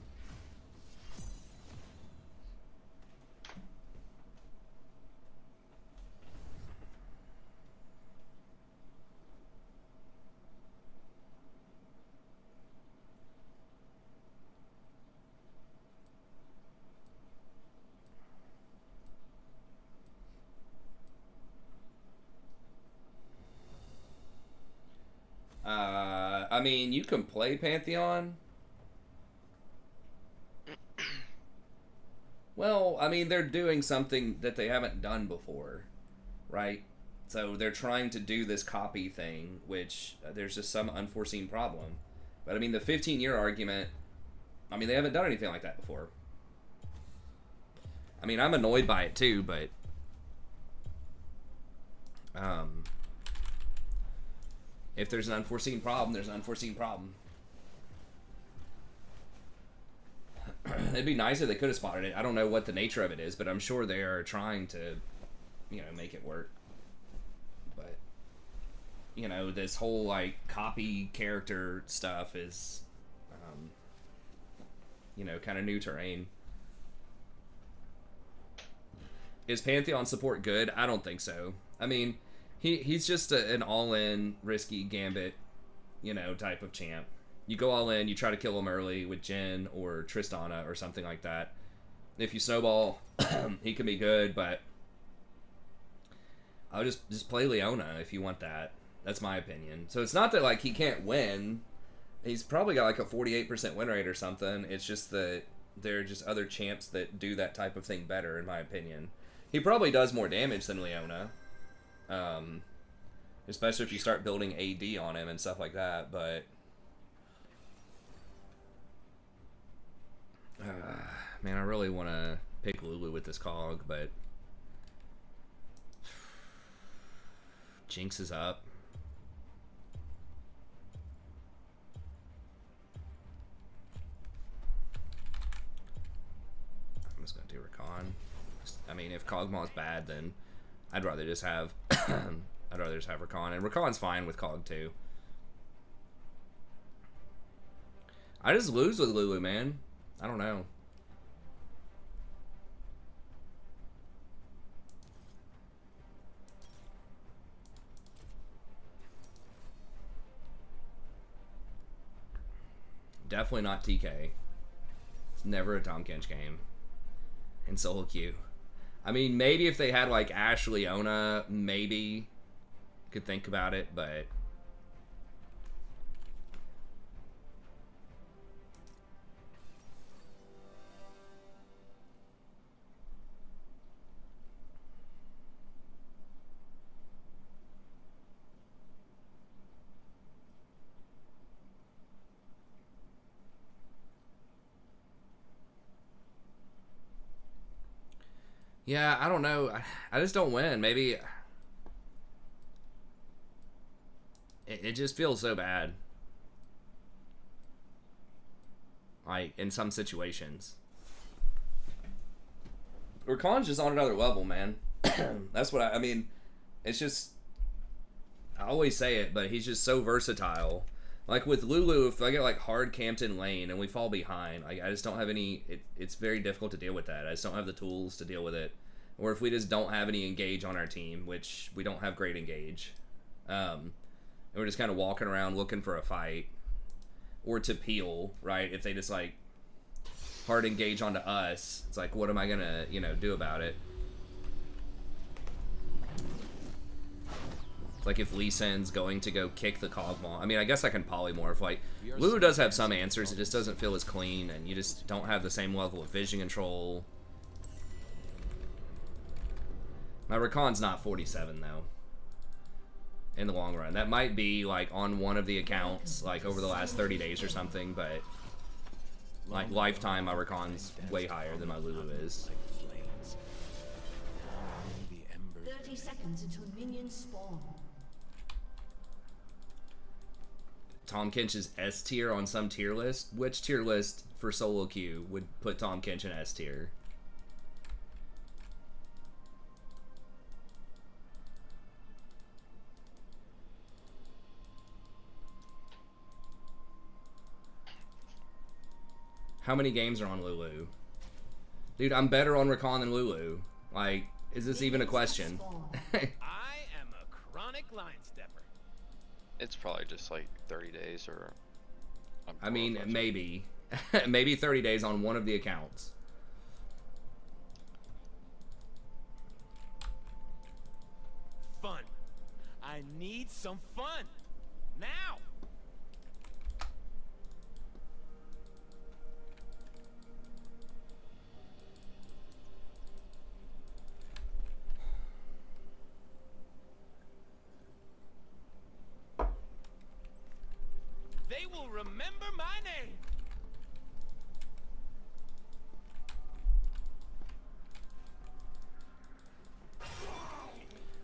I mean, you can play Pantheon. Well, I mean, they're doing something that they haven't done before, right? So they're trying to do this copy thing, which there's just some unforeseen problem. But I mean, the 15-year argument, I mean, they haven't done anything like that before. I mean, I'm annoyed by it too, but if there's an unforeseen problem, there's an unforeseen problem. it'd be nice if they could have spotted it. I don't know what the nature of it is, but I'm sure they are trying to, make it work. But, this whole, like, copy character stuff is, kind of new terrain. Is Pantheon support good? I don't think so. I mean, he's just an all-in, risky gambit, type of champ. You go all in, you try to kill him early with Jhin or Tristana or something like that. If you snowball, he can be good, but I would just play Leona if you want that. That's my opinion. So it's not that, like, he can't win. He's probably got, like, a 48% win rate or something. It's just that there are just other champs that do that type of thing better, in my opinion. He probably does more damage than Leona. Especially if you start building AD on him and stuff like that, but... man, I really want to pick Lulu with this cog, but... Jinx is up. I'm just going to do Rakan. I mean, if Kog'Maw's bad, then I'd rather just have Rakan, and Rakan's fine with Cog too. I just lose with Lulu, man. I don't know. Definitely not TK. It's never a Tahm Kench game. And solo queue. I mean, maybe if they had, like, Ashe Leona, maybe could think about it, but... yeah, I don't know. I just don't win. Maybe... It just feels so bad. Like, in some situations. Rakan's just on another level, man. That's what I mean, it's just... I always say it, but he's just so versatile. Like, with Lulu, if I get, like, hard camped in lane and we fall behind, like, I just don't have any... It's very difficult to deal with that. I just don't have the tools to deal with it. Or if we just don't have any engage on our team, which we don't have great engage. And we're just kind of walking around looking for a fight. Or to peel, right? If they just, like, hard engage onto us, it's like, what am I gonna, do about it? Like, if Lee Sin's going to go kick the Kog'Maw. I mean, I guess I can polymorph. Like, Lulu does have some answers. It just doesn't feel as clean, and you just don't have the same level of vision control. My Rakan's not 47, though. In the long run. That might be, like, on one of the accounts, like, over the last 30 days or something, but... Like, lifetime, my Rakan's way higher than my Lulu is. 30 seconds until minions spawn. Tahm Kench is S tier on some tier list. Which tier list for solo queue would put Tahm Kench in S tier? How many games are on Lulu? Dude, I'm better on Rakan than Lulu. Like, is this even a question? I am a chronic line stepper. It's probably just like 30 days or... I mean, maybe. Maybe 30 days on one of the accounts. Fun. I need some fun. Now! They will remember my name.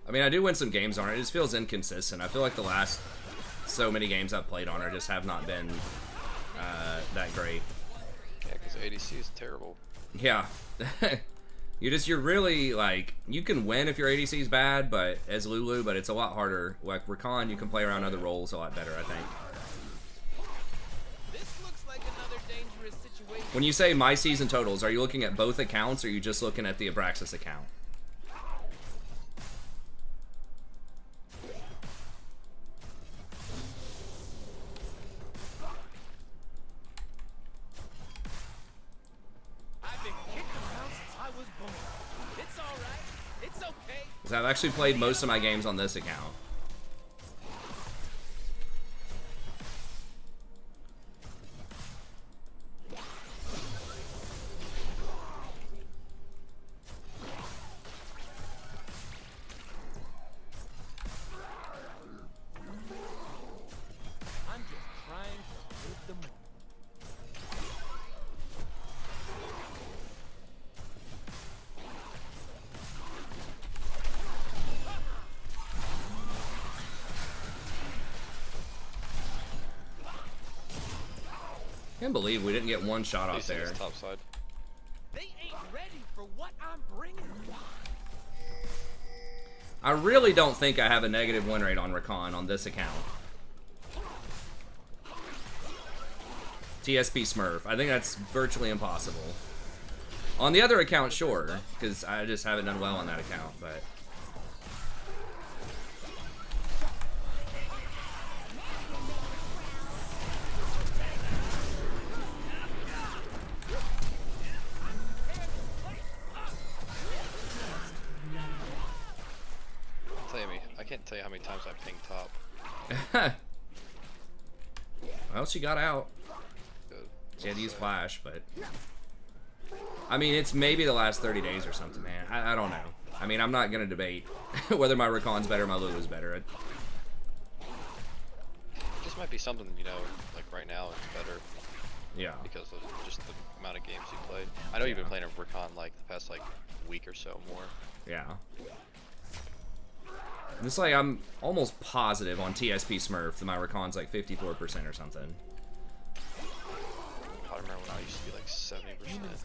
I mean, I do win some games on it. It just feels inconsistent. I feel like the last so many games I've played on her just have not been that great. Yeah, because ADC is terrible. Yeah. You're really, like, you can win if your ADC is bad, but as Lulu, but it's a lot harder. Like, Rakan, you can play around other roles a lot better, I think. This looks like another dangerous situation. When you say my season totals, are you looking at both accounts, or are you just looking at the Abraxas account? I've been kicked around since I was born. It's all right. It's okay. 'Cause I've actually played most of my games on this account. I'm just trying to live the moment. Can't believe we didn't get one shot off He's there. top side. They ain't ready for what I'm bringing. I really don't think I have a negative win rate on Rakan on this account. TSP Smurf. I think that's virtually impossible. On the other account, sure, because I just haven't done well on that account, but... I can't tell you how many times I pinged top. Well, she got out. Good. She had to use flash, but... I mean, it's maybe the last 30 days or something, man. I don't know. I mean, I'm not going to debate whether my Rakan's better or my Lulu's better. It just might be something, you know, like right now it's better Yeah. because of just the amount of games you played. I know you've been playing a Rakan like the past like week or so more. Yeah. It's like I'm almost positive on TSP Smurf that my Rakan's like 54% or something. I remember when I used to be like 70%.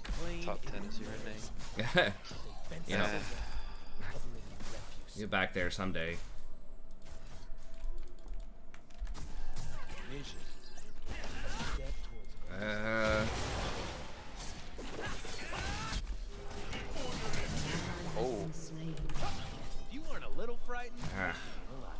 Claim Top 10 is your name. Yeah. They fence Yeah. us away, covering refuse. Get back there someday. Vision. Step towards Oh. Slain. You weren't a little frightened? Ah. Well,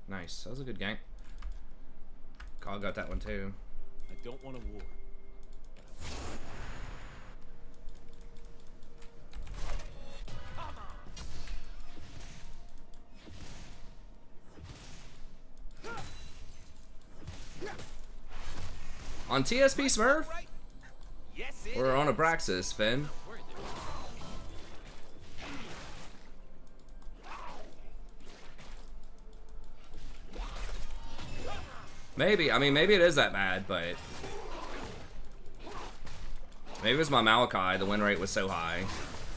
Nice. That was a good gank. Cog got that one too. I don't want a war. On TSP Smurf? Right? Yes, it Or on is. Abraxas, Finn? Where is Maybe. I mean, maybe it is that bad, but... Maybe it was my Malachi. The win rate was so high.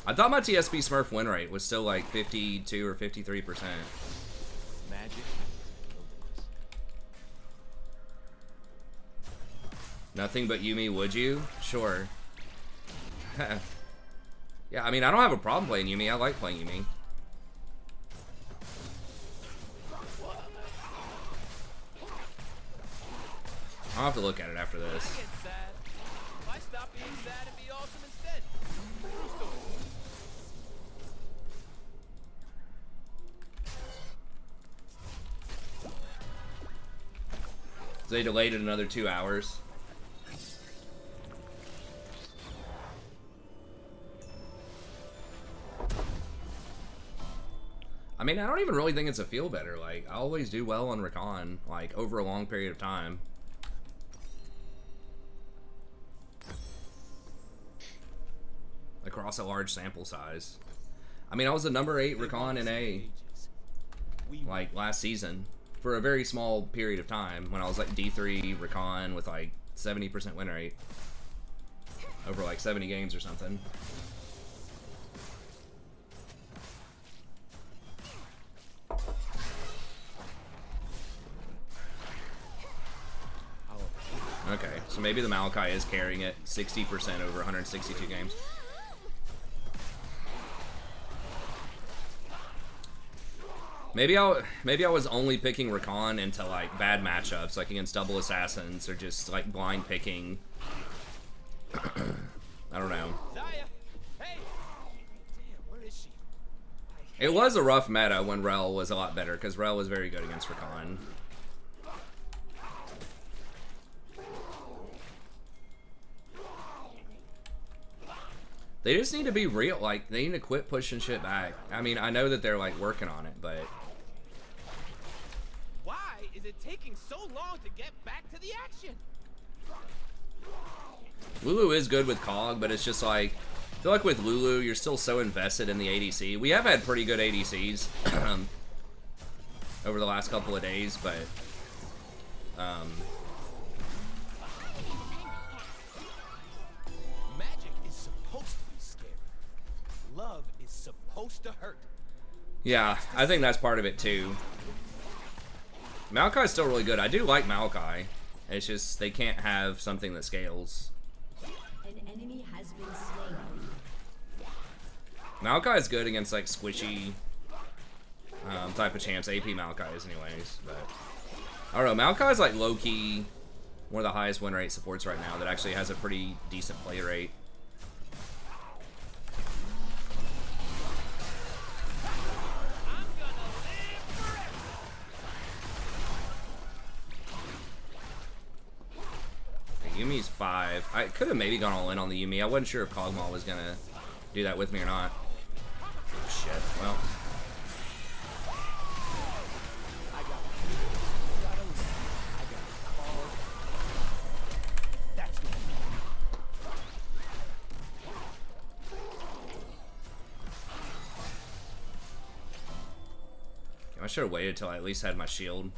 I thought my TSP Smurf win rate was still like 52 or 53%. magic? Nothing but Yumi, would you? Sure. Yeah, I mean, I don't have a problem playing Yumi. I like playing Yumi. I'll have to look at it after this. Get sad. Why stop being sad and be awesome instead? True story. So they delayed it another 2 hours. I mean, I don't even really think it's a feel better. Like, I always do well on Rakan, like, over a long period of time. Across a large sample size. I mean, I was the number 8 Rakan in A. like last season for a very small period of time when I was like D3 Rakan with like 70% win rate over like 70 games or something. Okay, so maybe the Maokai is carrying it 60% over 162 games. Maybe I was only picking Rakan into like bad matchups, like against double assassins or just like blind picking. I don't know. It was a rough meta when Rel was a lot better because Rel was very good against Rakan. They just need to be real. Like, they need to quit pushing shit back. I mean, I know that they're, like, working on it, but... Why is it taking so long to get back to the action? Lulu is good with Cog, but it's just, like... I feel like with Lulu, you're still so invested in the ADC. We have had pretty good ADCs over the last couple of days, but... Love is supposed to hurt. Yeah, I think that's part of it too. Maokai's still really good. I do like Maokai. It's just they can't have something that scales. An enemy has been slain. Maokai is good against like squishy type of champs. AP Maokai is anyways, but I don't know. Maokai is like low-key one of the highest win rate supports right now that actually has a pretty decent play rate. Yumi's 5. I could have maybe gone all in on the Yumi. I wasn't sure if Kog'Maw was gonna do that with me or not. Oh, shit. Well. I should have waited till I at least had my shield.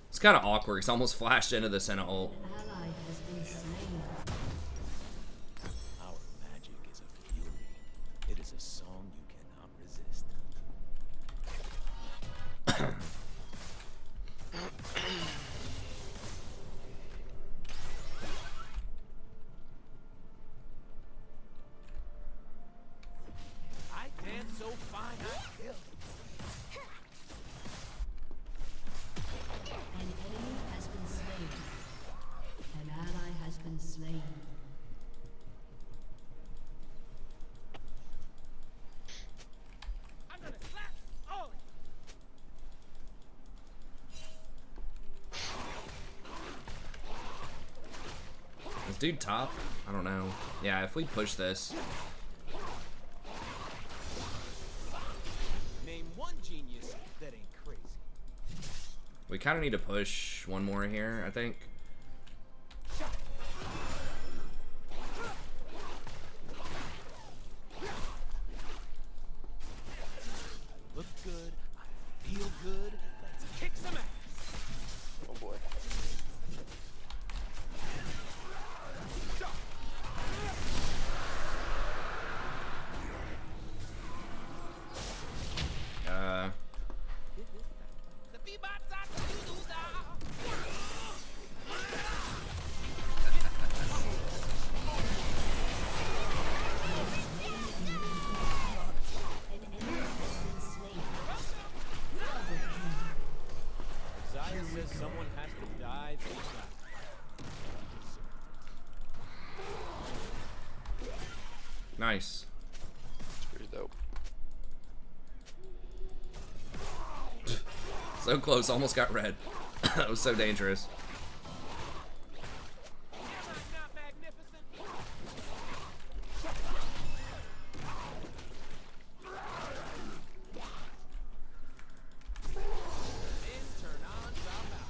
It's kind of awkward. It's almost flashed into the Senna ult. Ally has been slain. Our magic is a fury. It is a song you cannot resist. I dance so fine, I kill. An enemy has been slain. An ally has been slain. I'm gonna slap all of you. Is dude top? I don't know. Yeah, if we push this. Name one genius that ain't crazy. We kind of need to push one more here, I think. I look good, I feel good, let's kick some ass. Oh boy. The B-bots are the doo-doo-da. An enemy has been slain. Zaya says someone has to die for that. Nice. It's pretty dope. So close, almost got red. That was so dangerous. Am I not magnificent? Then turn on, drop out.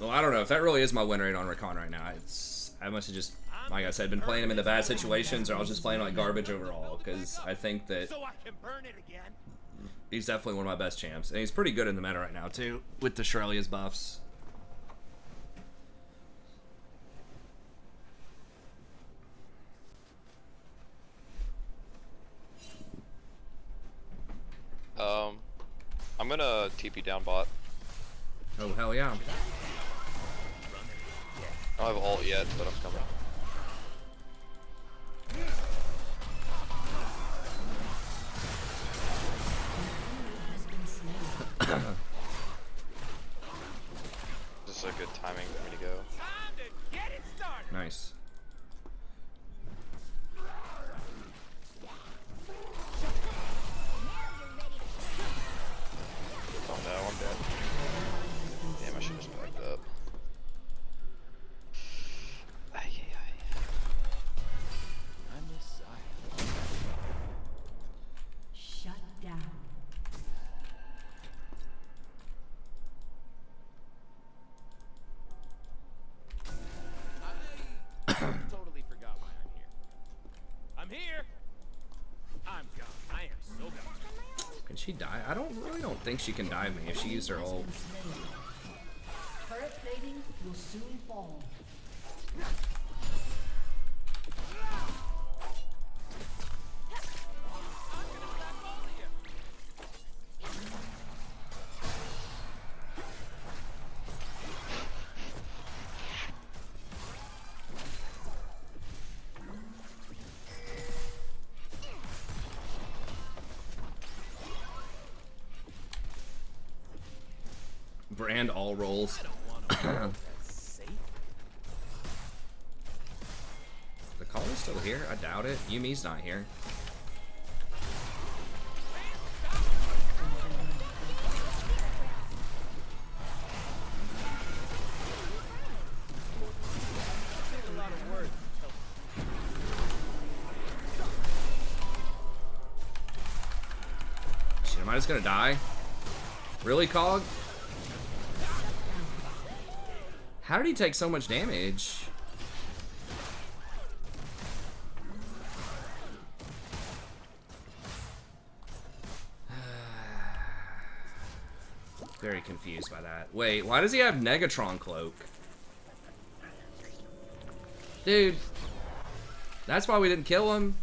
Well, I don't know if that really is my win rate on Rakan right now. I must have just, like I said, been playing him in the bad situations, or I was just playing like garbage overall. Because I think that he's definitely one of my best champs, and he's pretty good in the meta right now too, with the Shurelya's buffs. I'm gonna TP down bot. Oh hell yeah! I don't have ult yet, but I'm coming. This is a good timing for me to go. Nice. Oh no, I'm dead. Damn, I should have just backed up. Shut down. I totally forgot why I'm here. I'm here. I'm gone. I am so gone. Can she die? I really don't think she can dive me if she used her ult. Turret plating will soon fall. Brand all rolls. The caller's still here? I doubt it. Yumi's not here. Shit, am I just gonna die? Really, Cog? How did he take so much damage? Very confused by that. Wait, why does he have Negatron Cloak? Dude, that's why we didn't kill him.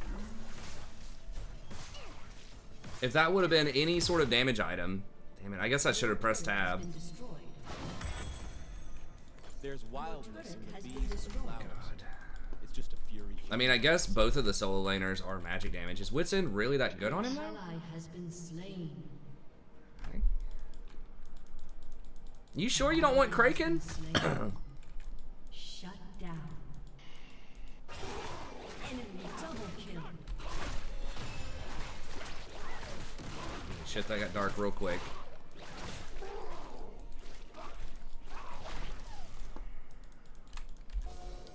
If that would have been any sort of damage item. Damn it, I guess I should have pressed tab. There's wildness in the bees and the flowers. It's just a fury. I mean, I guess both of the solo laners are magic damage. Is Wits End really that good on him though? Ally has been slain. Okay. You sure you don't want Kraken? Shut down. Enemy double kill. Shit, that got dark real quick.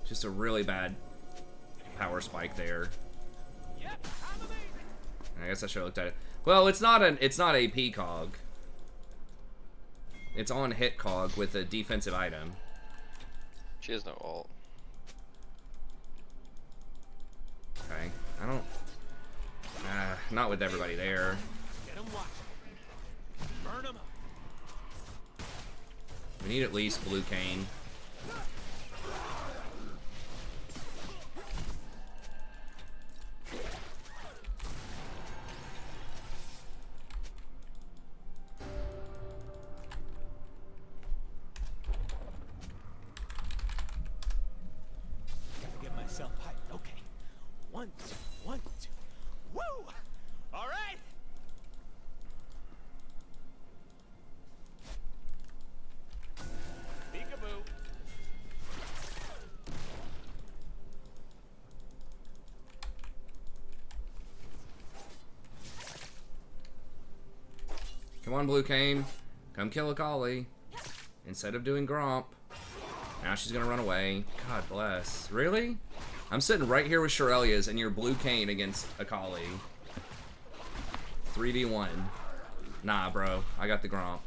Just a really bad power spike there. I guess I should have looked at it. Well, it's not AP cog. It's on hit cog with a defensive item. She has no ult. Okay, I don't. Not with everybody there. Burn 'em up. We need at least blue cane. Get myself hyped. Okay. 1, 2, 1, 2. Woo! All right. Peekaboo. Come on, blue cane. Come kill Akali. Instead of doing Gromp. Now she's gonna run away. God bless. Really? I'm sitting right here with Shurelya's and you're blue cane against Akali. 3v1. Nah, bro. I got the Gromp.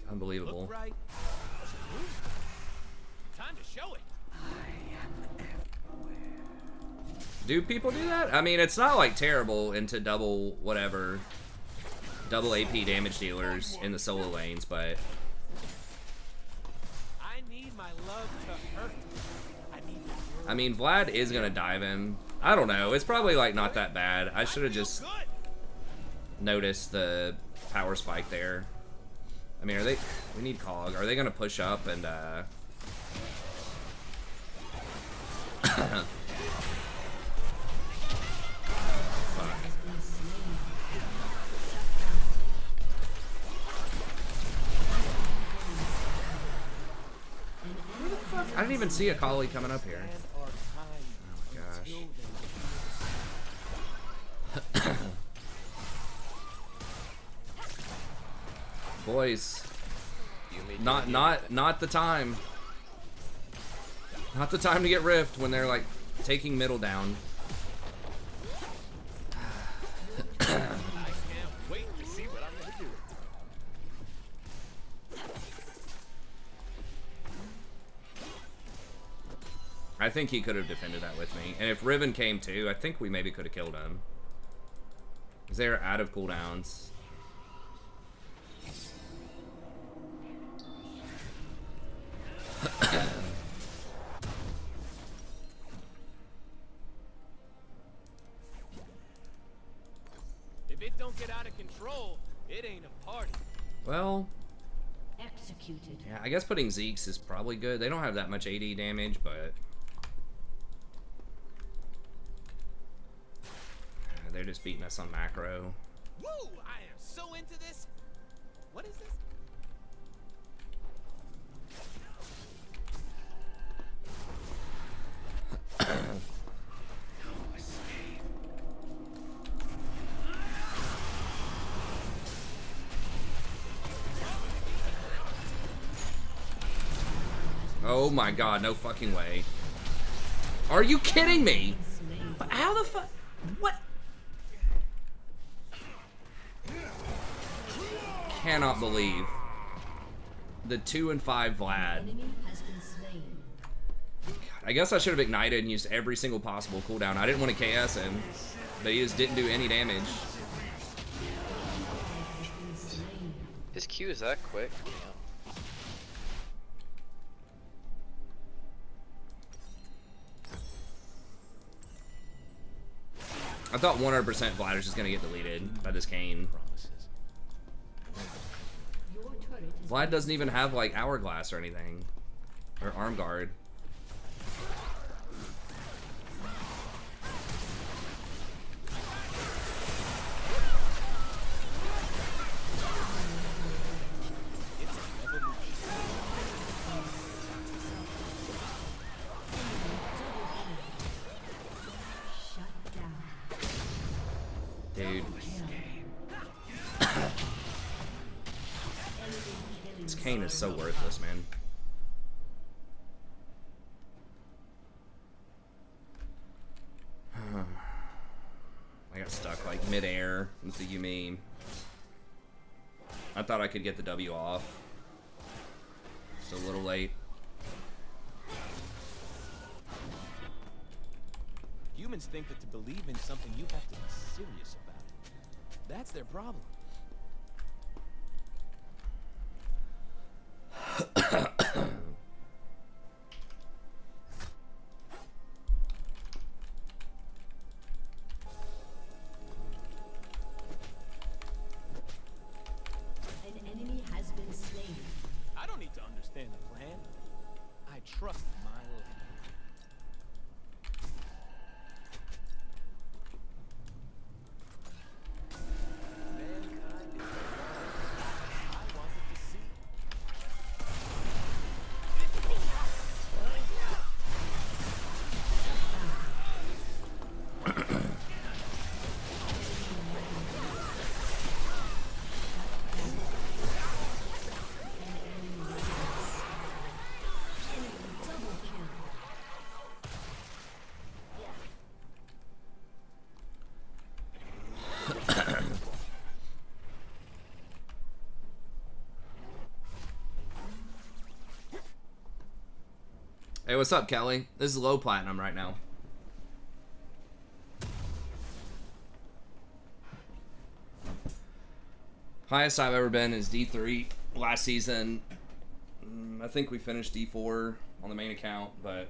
I Unbelievable. Look right. Time to show it. Do people do that? I mean, it's not like terrible into double whatever, double AP damage dealers in the solo lanes, but I need my love to hurt. I mean, Vlad is gonna dive him. I don't know. It's probably like not that bad. I should have just noticed the power spike there. I mean, are they? We need Cog. Are they gonna push up and? I didn't even see a Kali coming up here. Oh my gosh. Boys, not the time. Not the time to get rift when they're like taking middle down. I can't wait to see what I'm gonna do. I think he could have defended that with me. And if Riven came too, I think we maybe could have killed him. Because they're out of cooldowns. If it don't get out of control, it ain't a party. Well, Executed. yeah, I guess putting Zeke's is probably good. They don't have that much AD damage, but they're just beating us on macro. Woo! I am so into this. What is this? Oh my god, no fucking way. Are you kidding me? How the fuck? What? Cannot believe the 2 and 5 Vlad. Enemy has been slain. I guess I should have ignited and used every single possible cooldown. I didn't want to KS him, but he just didn't do any damage. His Q is that quick? Yeah. I thought 100% Vlad was just gonna get deleted by this Kane. Your turret is Vlad doesn't even have like hourglass or anything, or arm guard. shut down. Dude, this Kane is so worthless, man. I got stuck like mid-air with the Yumi. I thought I could get the W off. Just a little late. Humans think that to believe in something you have to be serious about it. That's their problem. An enemy has been slain. I don't need to understand the plan. I trust my luck. Mankind is the I wanted to see. Hey, what's up, Kelly? This is low platinum right now. Highest I've ever been is D3 last season. I think we finished D4 on the main account, but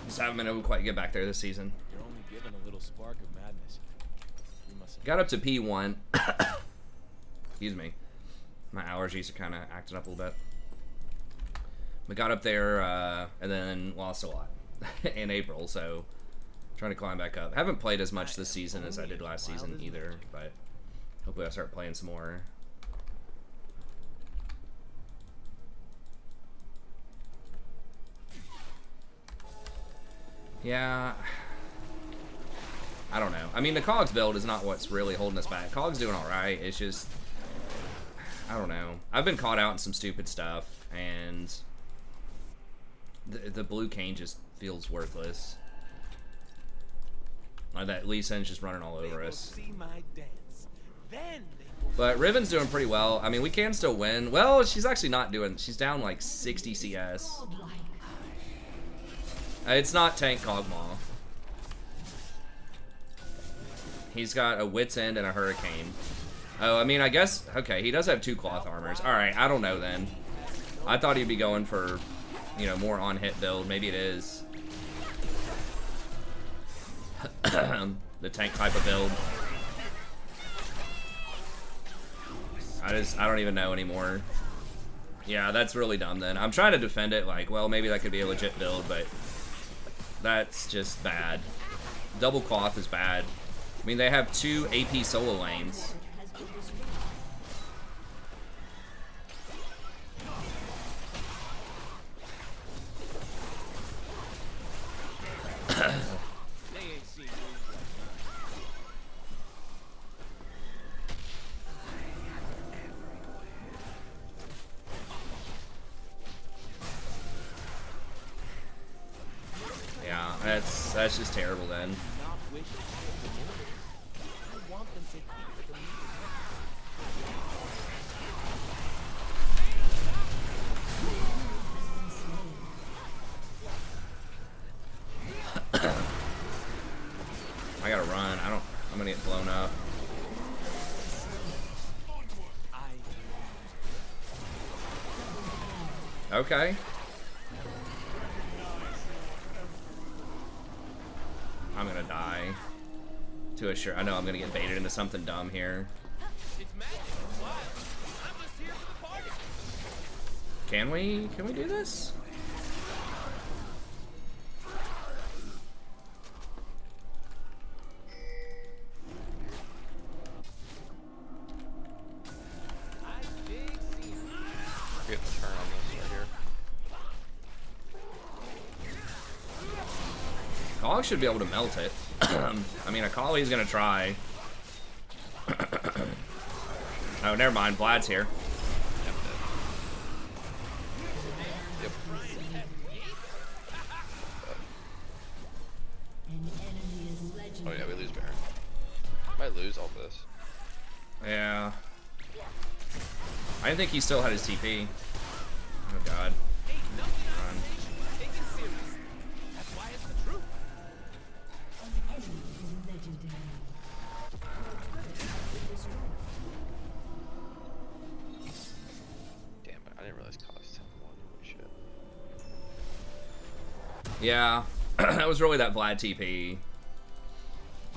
just haven't been able to quite get back there this season. You're only given a little spark of madness. You must Got up to P1. Excuse me. My allergies are kind of acting up a little bit. We got up there and then lost a lot in April, so trying to climb back up. Haven't played as much this season as I did last season either, but hopefully I'll start playing some more. Yeah, I don't know. I mean, the Cogs build is not what's really holding us back. Cogs doing all right. It's just, I don't know. I've been caught out in some stupid stuff, and the blue cane just feels worthless. Like that Lee Sin's just running all over us. But Riven's doing pretty well. I mean, we can still win. Well, she's actually not doing. She's down like 60 CS. It's not Tank Kog'Maw. He's got a Wit's End and a Hurricane. Oh, I mean, I guess, okay, he does have 2 cloth armors. Alright, I don't know then. I thought he'd be going for, you know, more on-hit build. Maybe it is. The tank type of build. I don't even know anymore. Yeah, that's really dumb then. I'm trying to defend it like, well, maybe that could be a legit build, but that's just bad. Double cloth is bad. I mean, they have 2 AP solo lanes. Yeah, that's just terrible then. I gotta run. I'm gonna get blown up. Okay. I'm gonna die. To a sure. I know I'm gonna get baited into something dumb here. Can we do this? Get the turn on this right here. Kog should be able to melt it. I mean, Akali's gonna try. Oh, never mind. Vlad's here. Yep. Oh yeah, we lose Baron. Might lose all this. Yeah. I didn't think he still had his TP. Oh god. Run. Damn it, I didn't realize cost 10-1. Holy shit. Yeah. That was really that Vlad TP.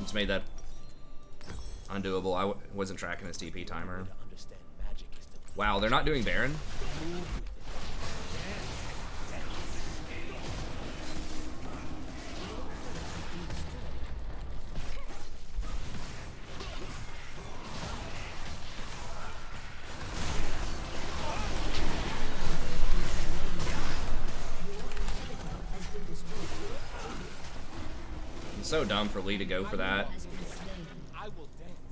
Just made that undoable. I wasn't tracking his TP timer. Wow, they're not doing Baron? It's so dumb for Lee to go for that.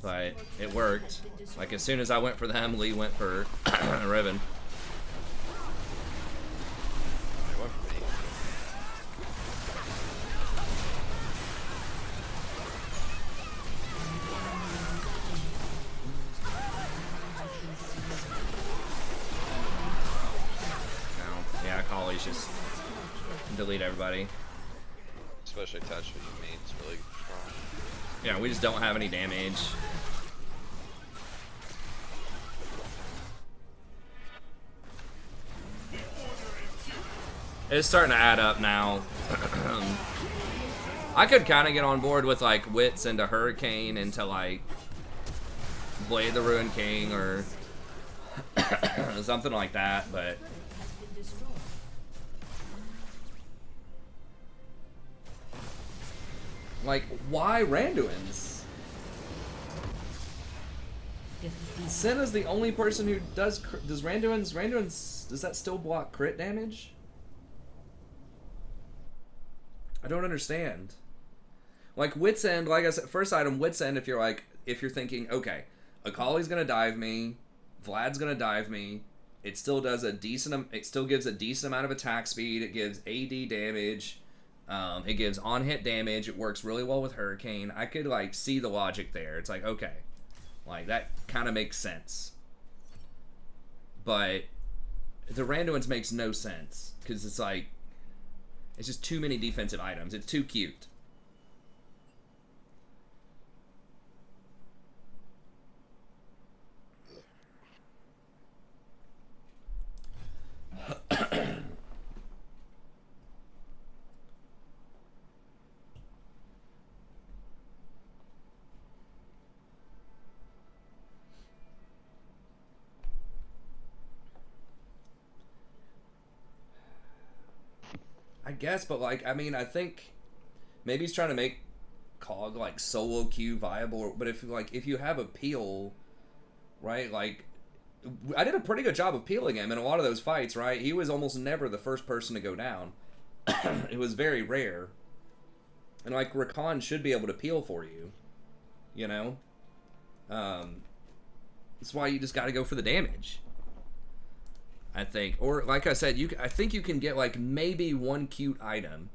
But it worked. Like, as soon as I went for them, Lee went for Riven. It went for me. No. Yeah, Akali's just delete everybody. Especially touch, which you mean it's really strong. Yeah, we just don't have any damage. It's starting to add up now. I could kind of get on board with like Wits into Hurricane into like Blade the Ruined King or something like that, but like, why Randuin's? Senna's the only person who does Randuin's, does that still block crit damage? I don't understand. Like, Wits End, like I said, first item, Wits End, if you're thinking, okay, Akali's gonna dive me, Vlad's gonna dive me, it still gives a decent amount of attack speed, it gives AD damage, it gives on-hit damage, it works really well with Hurricane. I could, like, see the logic there. It's like, okay, like, that kind of makes sense. But the Randuin's makes no sense, because it's like, it's just too many defensive items. It's too cute. I guess, but like, I mean, I think maybe he's trying to make Cog like solo queue viable. But if you have a peel, right? Like, I did a pretty good job of peeling him in a lot of those fights, right? He was almost never the first person to go down. It was very rare. And like, Rakan should be able to peel for you, you know. That's why you just got to go for the damage, I think. Or like I said, I think you can get like maybe one cute item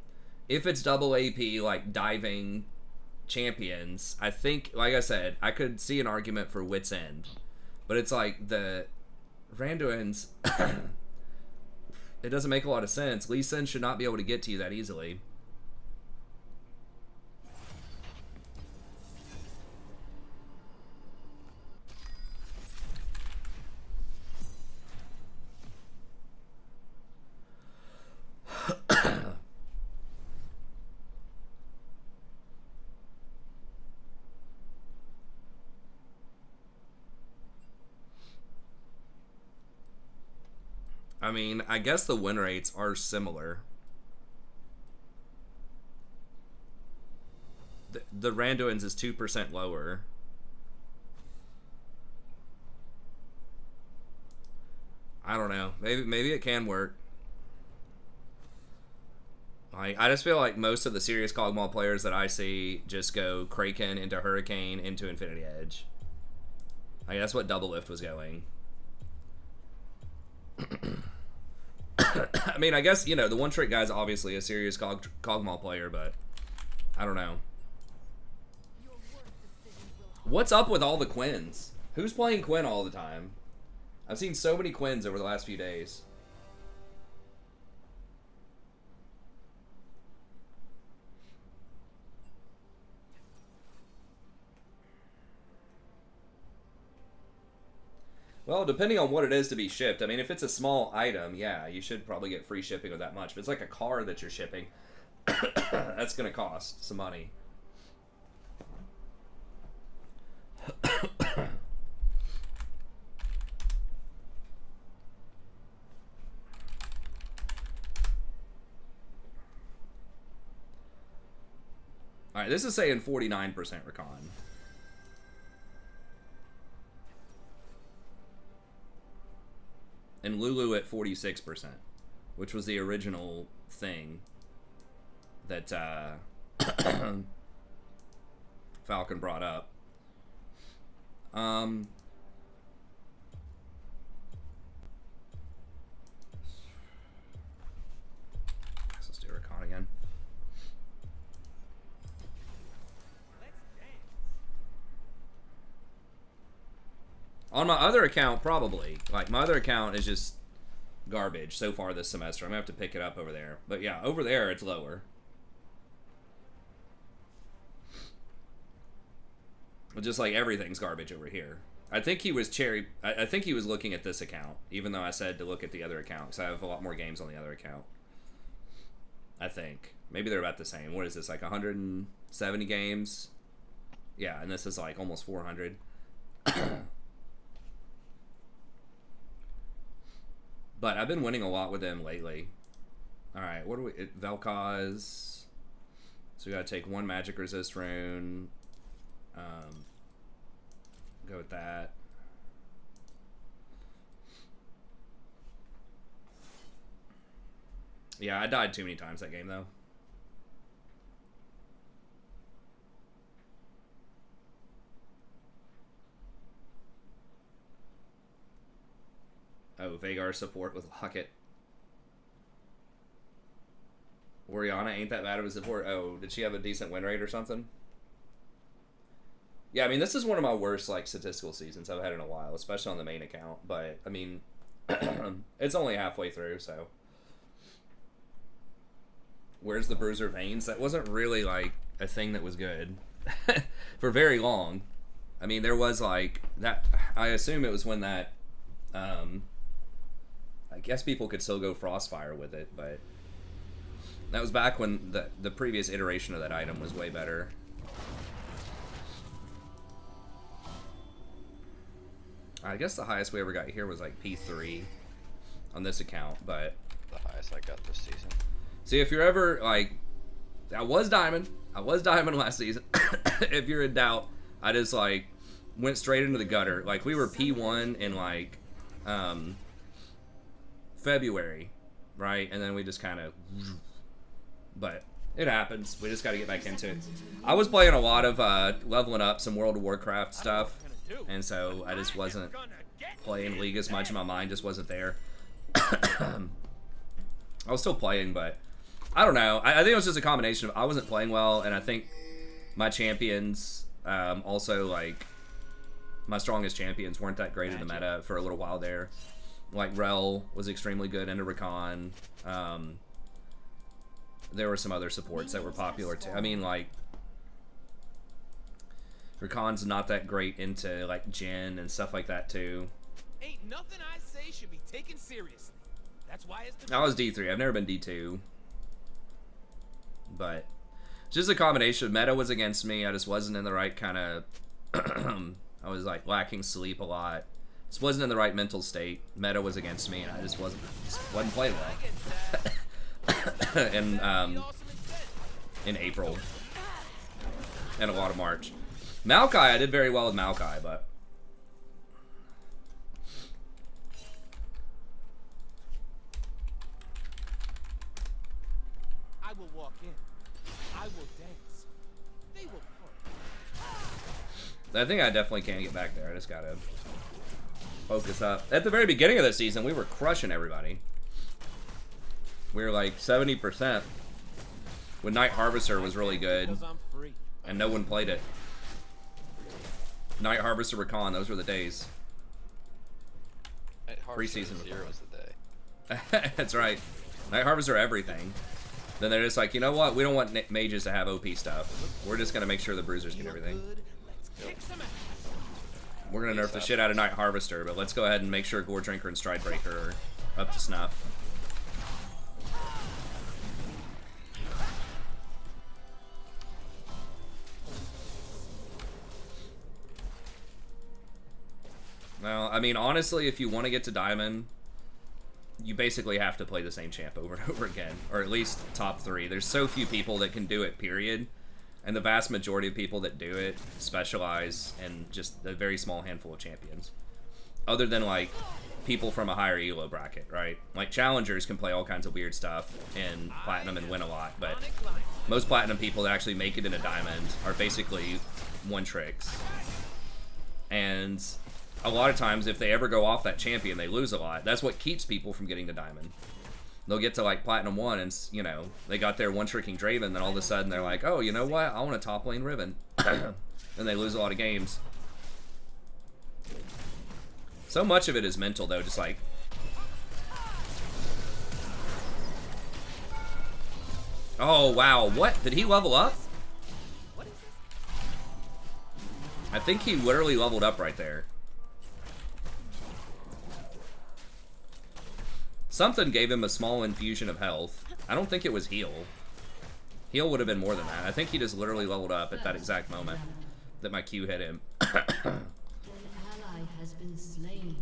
if it's double AP, like diving champions. I think, like I said, I could see an argument for Wits End, but it's like the Randuin's it doesn't make a lot of sense. Lee Sin should not be able to get to you that easily. I mean, I guess the win rates are similar. The Randuin's is 2% lower. I don't know. Maybe it can work. Like, I just feel like most of the serious Kog'Maw players that I see just go Kraken into Hurricane into Infinity Edge. Like, that's what Double Lift was going. I mean, I guess, you know, the One Trick guy's obviously a serious Kog'Maw player, but I don't know. What's up with all the Quins? Who's playing Quinn all the time? I've seen so many Quins over the last few days. Well, depending on what it is to be shipped. I mean, if it's a small item, yeah, you should probably get free shipping with that much. If it's like a car that you're shipping, that's going to cost some money. Alright, this is saying 49% Rakan. And Lulu at 46%, which was the original thing that Falcon brought up. Let's do Rakan again. On my other account, probably. Like, my other account is just garbage so far this semester. I'm gonna have to pick it up over there. But yeah, over there it's lower. Just like everything's garbage over here. I think he was I think he was looking at this account, even though I said to look at the other account, because I have a lot more games on the other account. I think. Maybe they're about the same. What is this, like 170 games? Yeah, and this is like almost 400. But I've been winning a lot with them lately. Alright, what do we... Vel'Koz. So we gotta take one magic resist rune. Go with that. Yeah, I died too many times that game, though. Oh, Vagar support with Locket. Oriana ain't that bad of a support. Oh, did she have a decent win rate or something? Yeah, I mean, this is one of my worst, like, statistical seasons I've had in a while, especially on the main account. But, I mean, it's only halfway through, so. Where's the Bruiser Veins? That wasn't really, like, a thing that was good for very long. I mean, there was, like, that. I assume it was when that, I guess people could still go Frostfire with it, but that was back when the previous iteration of that item was way better. I guess the highest we ever got here was like P3 on this account, but The highest I got this season. see, if you're ever like, I was diamond last season. If you're in doubt, I just like went straight into the gutter. Like we were P1 in like February, right? And then we just kind of, but it happens. We just got to get back into it. I was playing a lot of leveling up some World of Warcraft stuff, and so I just wasn't playing League as much. My mind just wasn't there. I was still playing, but I don't know. I think it was just a combination of I wasn't playing well, and I think my champions also, like, my strongest champions weren't that great in the meta for a little while there. Like, Rel was extremely good, and Rakan. There were some other supports that were popular, too. I mean, like, Rakan's not that great into, like, Jhin and stuff like that, too. Ain't nothing I say should be taken seriously. That's why it's the I was D3. I've never been D2. But just a combination of meta was against me. I just wasn't in the right kind of... I was, like, lacking sleep a lot. Just wasn't in the right mental state. Meta was against me, and I just wasn't playing well. In April. And a lot of March. Maokai, I did very well with Maokai, but... I will walk in. I will dance. They will party. I think I definitely can get back there. I just gotta focus up. At the very beginning of the season, we were crushing everybody. We were like 70%. When Night Harvester was really good, Because I'm free. and no one played it. Night Harvester Rakan, those were the days. Preseason Zero was the day. That's right. Night Harvester everything. Then they're just like, you know what? We don't want mages to have OP stuff. We're just gonna make sure the bruisers get everything. Good. Let's kick some ass. We're gonna nerf the shit out of Night Harvester, but let's go ahead and make sure Gore Drinker and Stride Breaker are up to snuff. Well, I mean, honestly, if you want to get to Diamond, you basically have to play the same champ over and over again, or at least top 3. There's so few people that can do it, period. And the vast majority of people that do it specialize in just a very small handful of champions. Other than, like, people from a higher elo bracket, right? Like, challengers can play all kinds of weird stuff in Platinum and win a lot, but most Platinum people that actually make it in a Diamond are basically one-tricks. And a lot of times, if they ever go off that champion, they lose a lot. That's what keeps people from getting to Diamond. They'll get to, like, Platinum 1, and, you know, they got their one-tricking Draven, then all of a sudden they're like, oh, you know what? I want a top lane Riven. And they lose a lot of games. So much of it is mental, though, just, like, Oh, wow. What? Did he level up? What is this? I think he literally leveled up right there. Something gave him a small infusion of health. I don't think it was heal. Heal would have been more than that. I think he just literally leveled up at that exact moment that my Q hit him. An ally has been slain.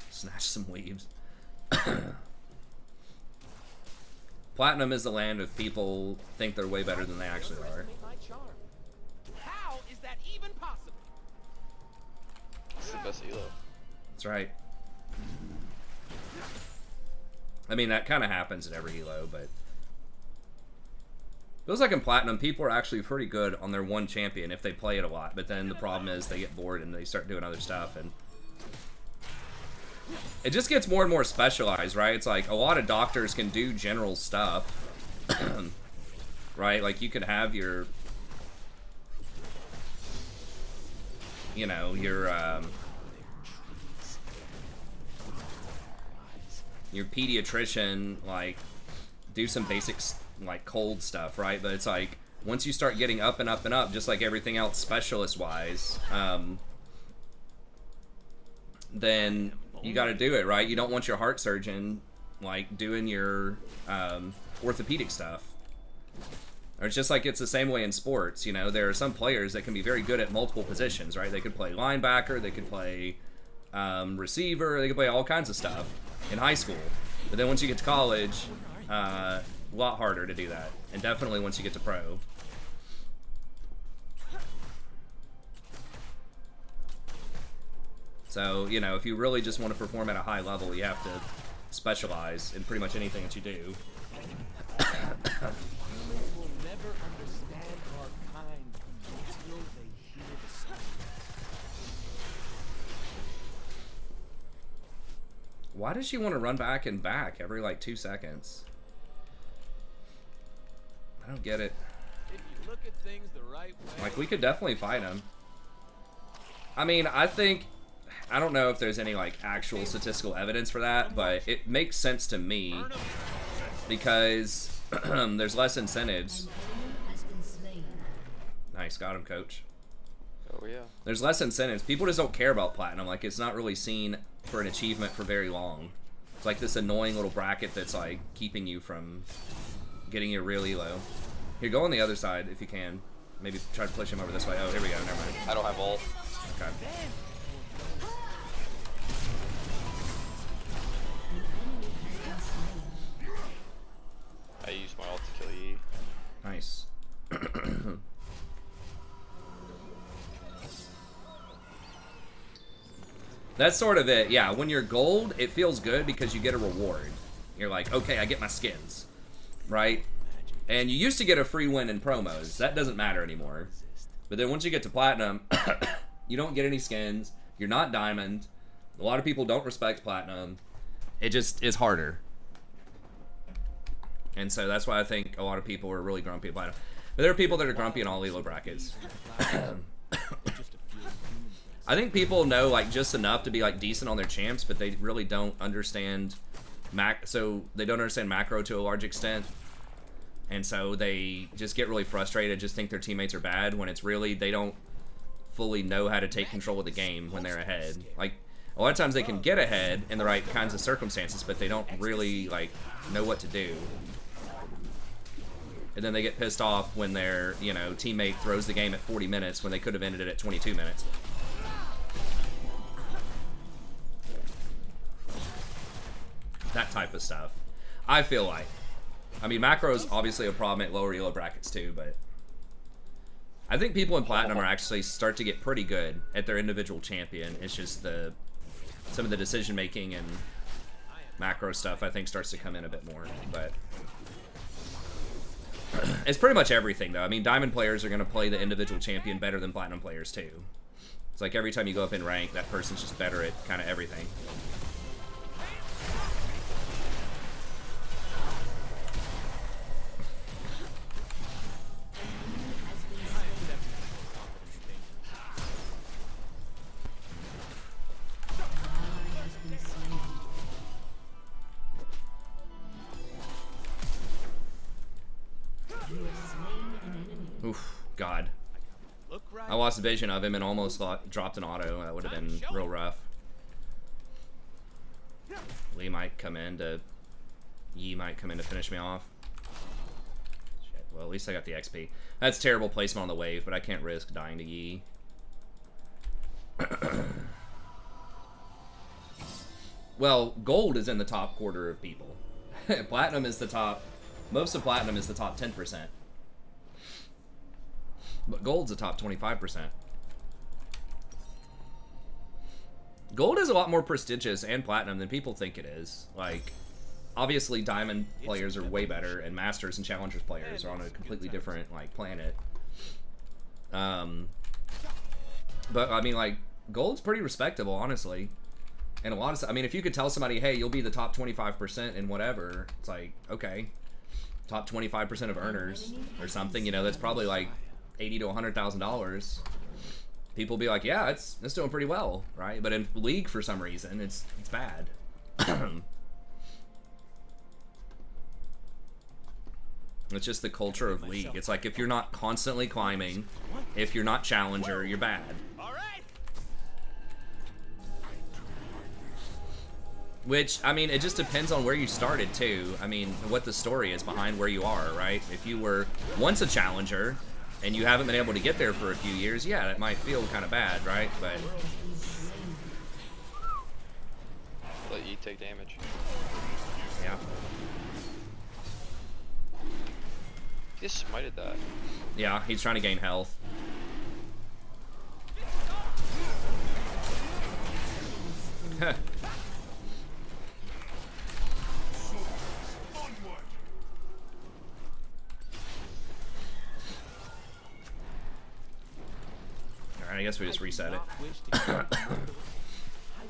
Snatch some leaves. Platinum is the land of people think they're way better than they actually are. My charm. How is that even possible? It's the best elo. That's right. I mean, that kind of happens in every elo, but feels like in Platinum, people are actually pretty good on their one champion if they play it a lot. But then the problem is they get bored and they start doing other stuff, and it just gets more and more specialized, right? It's like a lot of doctors can do general stuff, right? Like you could have your, you know, your pediatrician, like, do some basics, like, cold stuff, right? But it's like, once you start getting up and up and up, just like everything else specialist-wise, then you got to do it, right? You don't want your heart surgeon, like, doing your orthopedic stuff. Or it's just like it's the same way in sports, you know? There are some players that can be very good at multiple positions, right? They could play linebacker, they could play receiver, they could play all kinds of stuff in high school. But then once you get to college, a lot harder to do that. And definitely once you get to pro. So, you know, if you really just want to perform at a high level, you have to specialize in pretty much anything that you do. Humans will never understand our kind until they hear the song. Why does she want to run back and back every, like, 2 seconds? I don't get it. If you look at things the right way, Like, we could definitely fight him. I mean, I think... I don't know if there's any, like, actual statistical evidence for that, but it makes sense to me because there's less incentives. An enemy has been slain. Nice, got him, coach. Oh yeah. There's less incentives. People just don't care about Platinum. Like, it's not really seen for an achievement for very long. It's like this annoying little bracket that's, like, keeping you from getting your real elo. Here, go on the other side if you can. Maybe try to push him over this way. Oh, here we go. Never mind. I don't have ult. Okay. I used my ult to kill E. Nice. That's sort of it. Yeah, when you're gold, it feels good because you get a reward. You're like, okay, I get my skins, right? And you used to get a free win in promos. That doesn't matter anymore. But then once you get to platinum, you don't get any skins. You're not diamond. A lot of people don't respect platinum. It just is harder. And so that's why I think a lot of people are really grumpy at platinum. But there are people that are grumpy in all elo brackets. I think people know, like, just enough to be, like, decent on their champs, but they really don't understand so they don't understand macro to a large extent. And so they just get really frustrated, just think their teammates are bad, when it's really they don't fully know how to take control of the game when they're ahead. Like, a lot of times they can get ahead in the right kinds of circumstances, but they don't really, like, know what to do. And then they get pissed off when their, you know, teammate throws the game at 40 minutes when they could have ended it at 22 minutes. That type of stuff. I feel like. I mean, macro is obviously a problem at lower elo brackets too, but I think people in Platinum are actually start to get pretty good at their individual champion. It's just some of the decision making and macro stuff I think starts to come in a bit more, but it's pretty much everything though. I mean, Diamond players are going to play the individual champion better than Platinum players too. It's like every time you go up in rank, that person's just better at kind of everything. You have slain an enemy. Oof, God. Look right. I lost vision of him and almost dropped an auto. That would have been real rough. Lee might come in to... Yi might come in to finish me off. Shit, well, at least I got the XP. That's terrible placement on the wave, but I can't risk dying to Yi. Well, gold is in the top quarter of people. Platinum is the top... Most of platinum is the top 10%. But gold's the top 25%. Gold is a lot more prestigious and platinum than people think it is. Like, obviously diamond players are way better, and masters and challengers players are on a completely different, like, planet. But, I mean, like, gold's pretty respectable, honestly. And a lot of... I mean, if you could tell somebody, hey, you'll be the top 25% in whatever, it's like, okay. Top 25% of earners or something, you know, that's probably, like, $80,000 to $100,000. People be like, yeah, it's doing pretty well, right? But in League, for some reason, it's bad. It's just the culture of League. It's like, if you're not constantly climbing, if you're not challenger, you're bad. All right. Which, I mean, it just depends on where you started, too. I mean, what the story is behind where you are, right? If you were once a challenger, and you haven't been able to get there for a few years, yeah, that might feel kind of bad, right? But... Let you take damage. Yeah. He just smited that. Yeah, he's trying to gain health. Alright, I guess we just reset it. I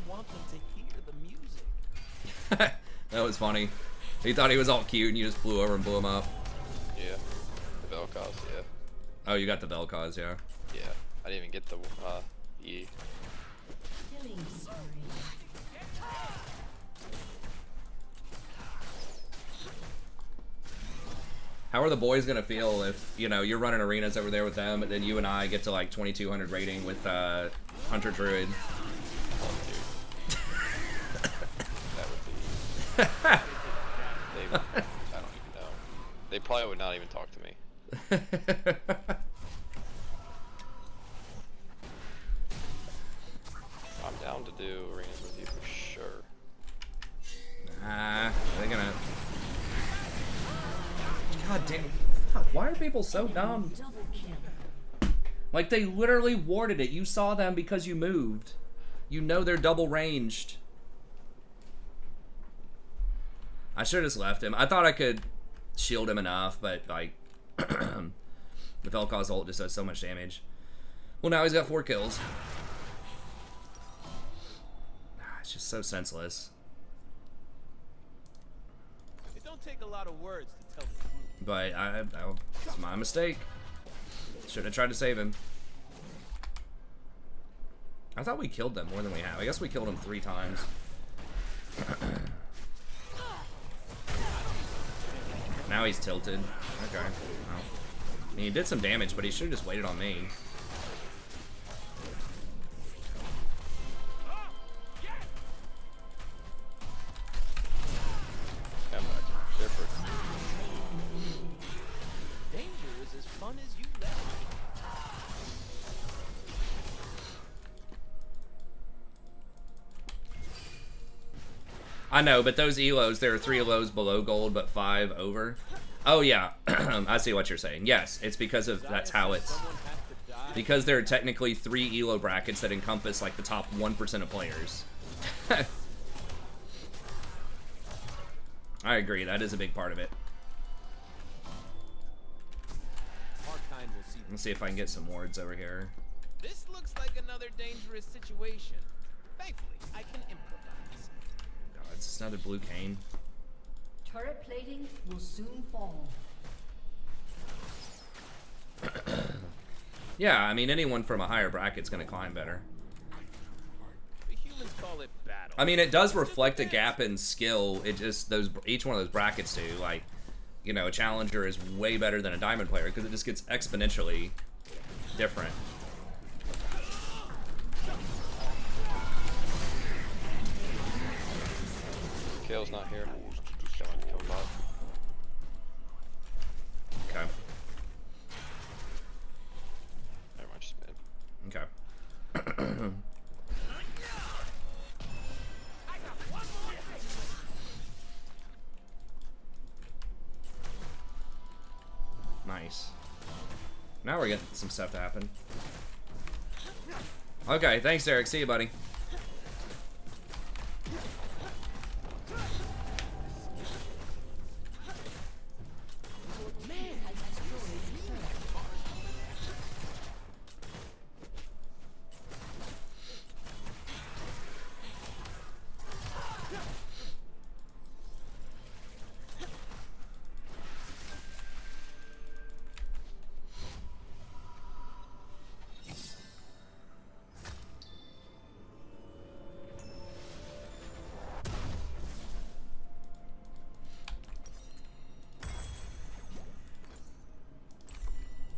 want them to hear the music. That was funny. He thought he was all cute and you just flew over and blew him up. Yeah. The Vel'Koz, yeah. Oh, you got the Vel'Koz, yeah. Yeah. I didn't even get the E. Killing spree. How are the boys gonna feel if, you know, you're running arenas over there with them, and then you and I get to like 2200 rating with Hunter Druid? That would be... I don't even know. They probably would not even talk to me. I'm down to do arenas with you for sure. They're gonna... God damn. Fuck, why are people so dumb? Double kill. Like, they literally warded it. You saw them because you moved. You know they're double ranged. I should have just left him. I thought I could shield him enough, but, like, the Vel'Koz ult just does so much damage. Well, now he's got 4 kills. It's just so senseless. It don't take a lot of words to tell the truth. But it's my mistake. Should have tried to save him. I thought we killed them more than we have. I guess we killed him 3 times. Now he's tilted. Okay. Well, I mean, he did some damage, but he should have just waited on me. Danger is as fun as you let it. I know, but those elos, there are 3 elos below gold, but 5 over. Oh, yeah. I see what you're saying. Yes, it's because of, that's how it's... Because there are technically 3 elo brackets that encompass, like, the top 1% of players. I agree, that is a big part of it. Let's see if I can get some wards over here. This looks like another dangerous situation. Thankfully, I can improvise. God, it's another blue cane. Turret plating will soon fall. Yeah, I mean, anyone from a higher bracket's gonna climb better. The humans call it battle. I mean, it does reflect a gap in skill. It just, each one of those brackets do. Like, you know, a challenger is way better than a diamond player because it just gets exponentially different. Kale's not here. Come by. Okay. Never mind, just mid. Okay. Nice. Now we're getting some stuff to happen. Okay, thanks, Derek. See you, buddy.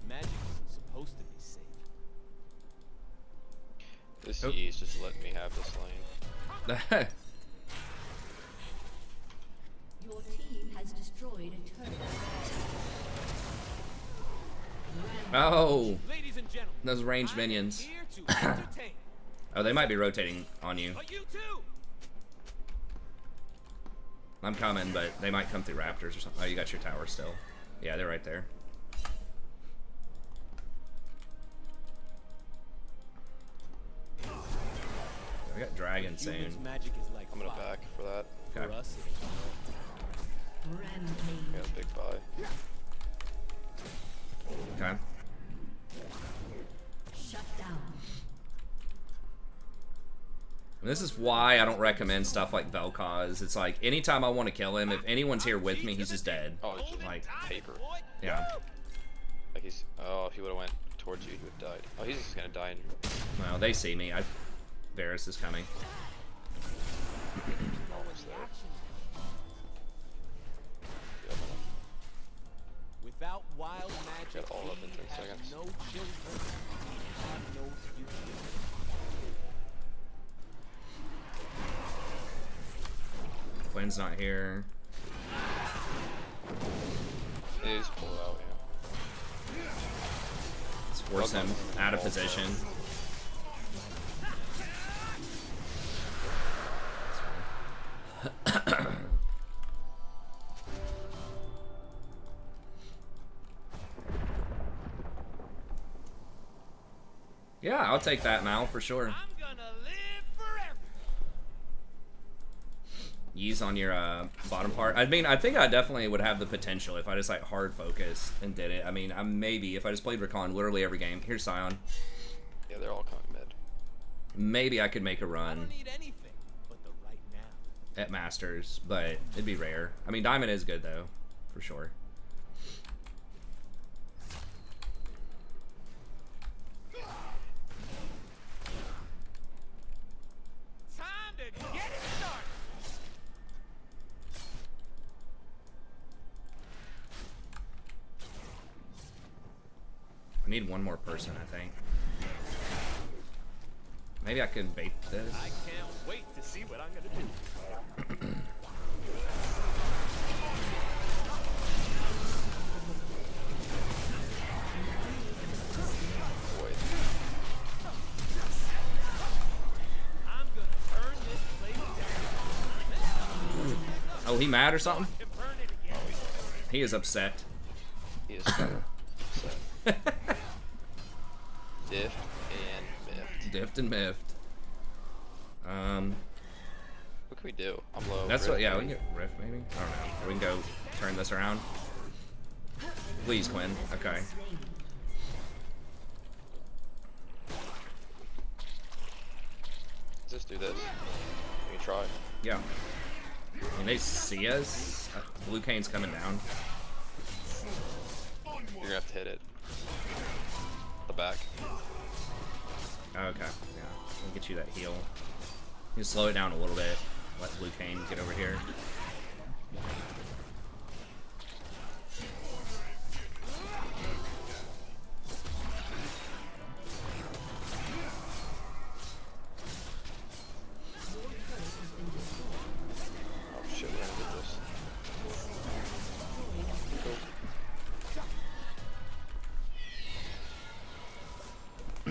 Magic isn't supposed to be safe. This Oh. Yee's just letting me have this lane. Your team has destroyed a turret. Oh, Ladies and gentlemen, those ranged I'm minions. here to entertain. Oh, they might be rotating on you. But you too. I'm coming, but they might come through raptors or something. Oh, you got your tower still. Yeah, they're right there. We got dragon soon. Humans' magic is like I'm gonna fire. back for that. Okay. For us, Rampage. We got a big buy. Okay. Shut down. And this is why I don't recommend stuff like Vel'Koz. It's like anytime I want to kill him, if anyone's here with me, he's just dead. Oh, it's just Like, paper. yeah. Like he's. Oh, if he would have went towards you, he would have died. Oh, he's just gonna die. In... Well, they see me. Varus is coming. Almost there. without wild magic, Get all up in 10 we have seconds. no children, we have no future. Quinn's not here. He's pulled out, yeah. Let's force him out of position. Yeah, I'll take that, Mal, for sure. I'm gonna live forever. Yeez on your bottom part. I mean, I think I definitely would have the potential if I just like hard focused and did it. I mean, maybe if I just played Rakan literally every game. Here's Scion. Yeah, they're all coming mid. Maybe I could make a I run don't need anything but the right now. at Masters, but it'd be rare. I mean, Diamond is good though, for sure. Time to get it started. I need one more person, I think. Maybe I can bait this. I can't wait to see what I'm gonna do. Wait. I'm gonna burn this place down. Oh, he mad or something? And burn it again. He is upset. He is upset. Diff and miffed. Diffed and miffed. What can we do? I'm low. That's Rift, what. Yeah, we maybe? can get Rift maybe. I don't know. Or we can go turn this around. Please, Quinn. Okay. Let's just do this. We can try. Yeah. I mean, they see us. Blue Cane's coming down. You're gonna have to hit it. The back. Okay. Yeah. We'll get you that heal. You can slow it down a little bit. Let Blue Cane get over here.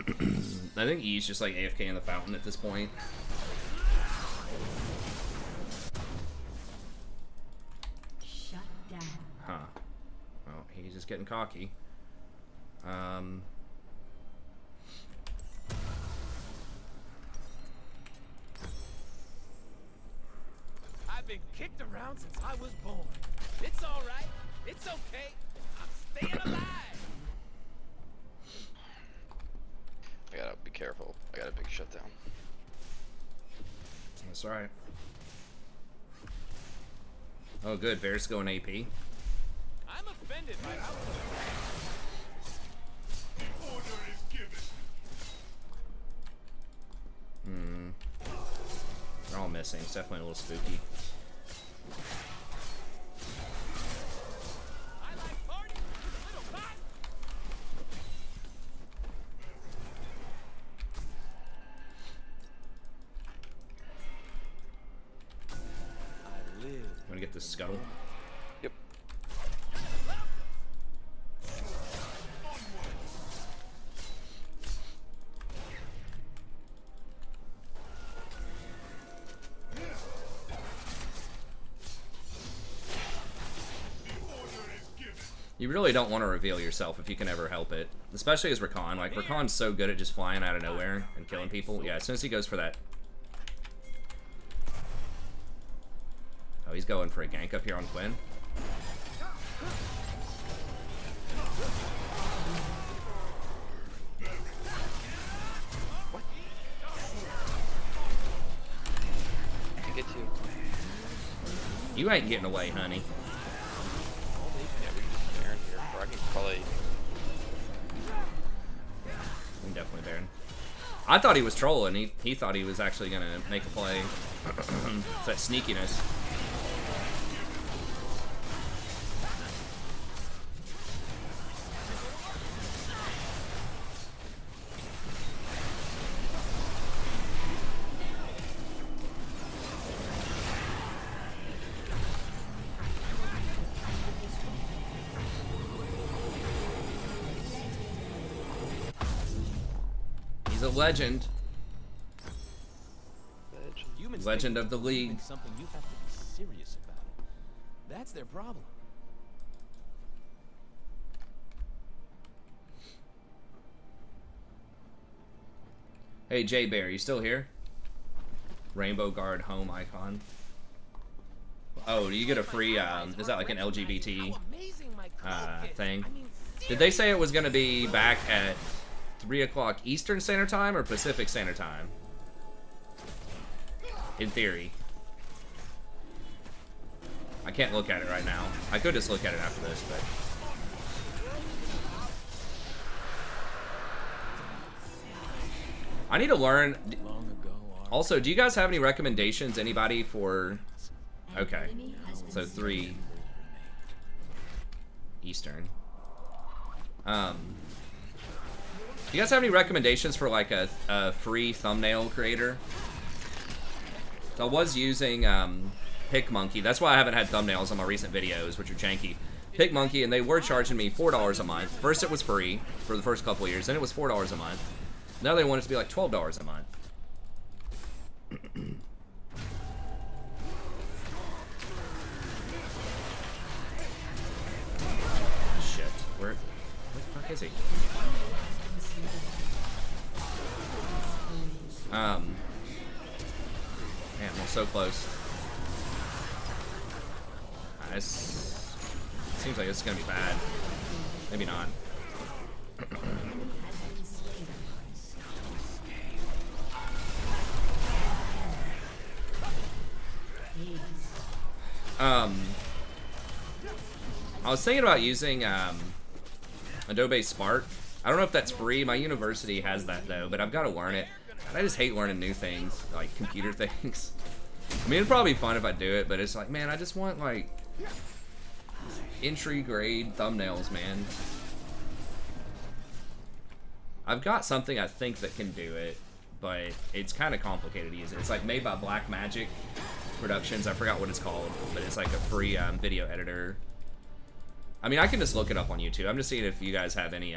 I think E's just like AFK in the fountain at this point. Shut down. Huh. Well, he's just getting cocky. I've been kicked around since I was born. It's all right. It's okay. I'm staying alive. I gotta be careful. I got a big shutdown. That's right. Oh, good. Varus going AP. I'm offended by how. Order is given. They're all missing. It's definitely a little spooky. I like parties with a little pot. I live. You wanna get this scuttle? Yep. You really don't want to reveal yourself if you can ever help it. Especially as Rakan. Like, Rakan's so good at just flying out of nowhere and killing people. Yeah, as soon as he goes for that... Oh, he's going for a gank up here on Quinn. I get you. You ain't getting away, honey. Yeah, we can just Baron here. Or I can probably. I'm definitely Baron. I thought he was trolling. He thought he was actually gonna make a play. It's that sneakiness. He's a legend. Humans Legend think of the league. it's something you have to be serious about. That's their problem. Hey, Jay Bear, you still here? Rainbow Guard home icon. Oh, do you get a free, is that like an LGBT How amazing my cloak is. thing? I mean, Did they say it was going to be back at 3 o'clock Eastern Standard Time or Pacific Standard Time? In theory. I can't look at it right now. I could just look at it after this, but... I need to learn... long ago, Also, do you guys have any recommendations? Anybody for... Okay. Enemy has been So 3 Eastern. Do you guys have any recommendations for like a free thumbnail creator? So I was using PicMonkey. That's why I haven't had thumbnails on my recent videos, which are janky. PicMonkey, and they were charging me $4 a month. First it was free for the first couple of years, then it was $4 a month. Now they want it to be like $12 a month. Shit. Where the fuck is he? Man, we're so close. This seems like it's gonna be bad. Maybe not. I was thinking about using Adobe Spark. I don't know if that's free. My university has that though, but I've got to learn it. I just hate learning new things, like computer things. I mean, it'd probably be fun if I do it, but it's like, man, I just want like entry grade thumbnails, man. I've got something I think that can do it, but it's kind of complicated to use it. It's like made by Black Magic Productions. I forgot what it's called, but it's like a free video editor. I mean, I can just look it up on YouTube. I'm just seeing if you guys have any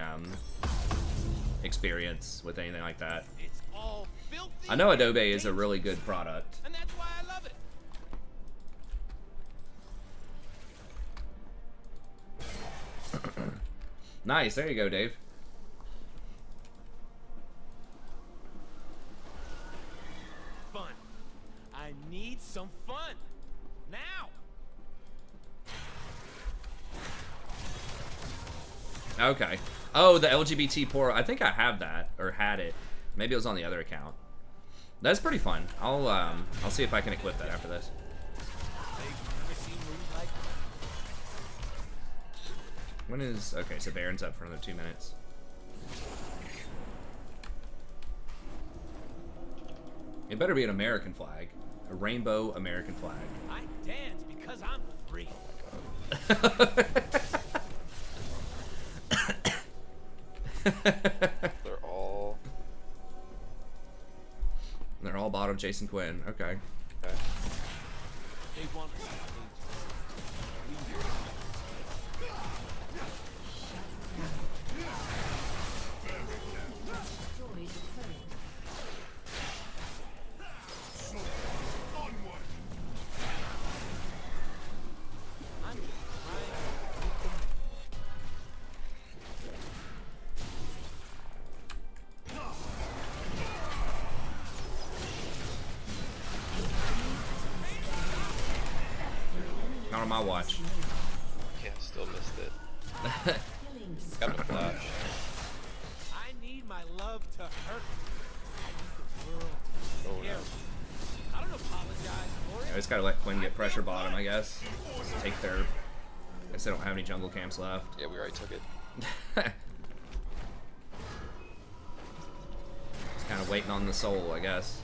experience with anything like that. It's all filthy. I know Adobe is a really good product. And that's why I love it. Nice, there you go, Dave. Fun. I need some fun. Now. Okay. Oh, the LGBT portal. I think I have that or had it. Maybe it was on the other account. That's pretty fun. I'll see if I can equip that after this. When is okay? So Baron's up for another 2 minutes. It better be an American flag, a rainbow American flag. I dance because I'm free. They're all bottom Jason Quinn. Okay. okay. They want us. Not on my watch. Yeah, still missed it. Got the flash. I need my love to hurt. I need the world to Oh, hear. no. I don't apologize for it. I just gotta let Quinn get pressure bottom, I guess. Take their. I guess they don't have any jungle camps left. Yeah, we already took it. Just kind of waiting on the soul, I guess.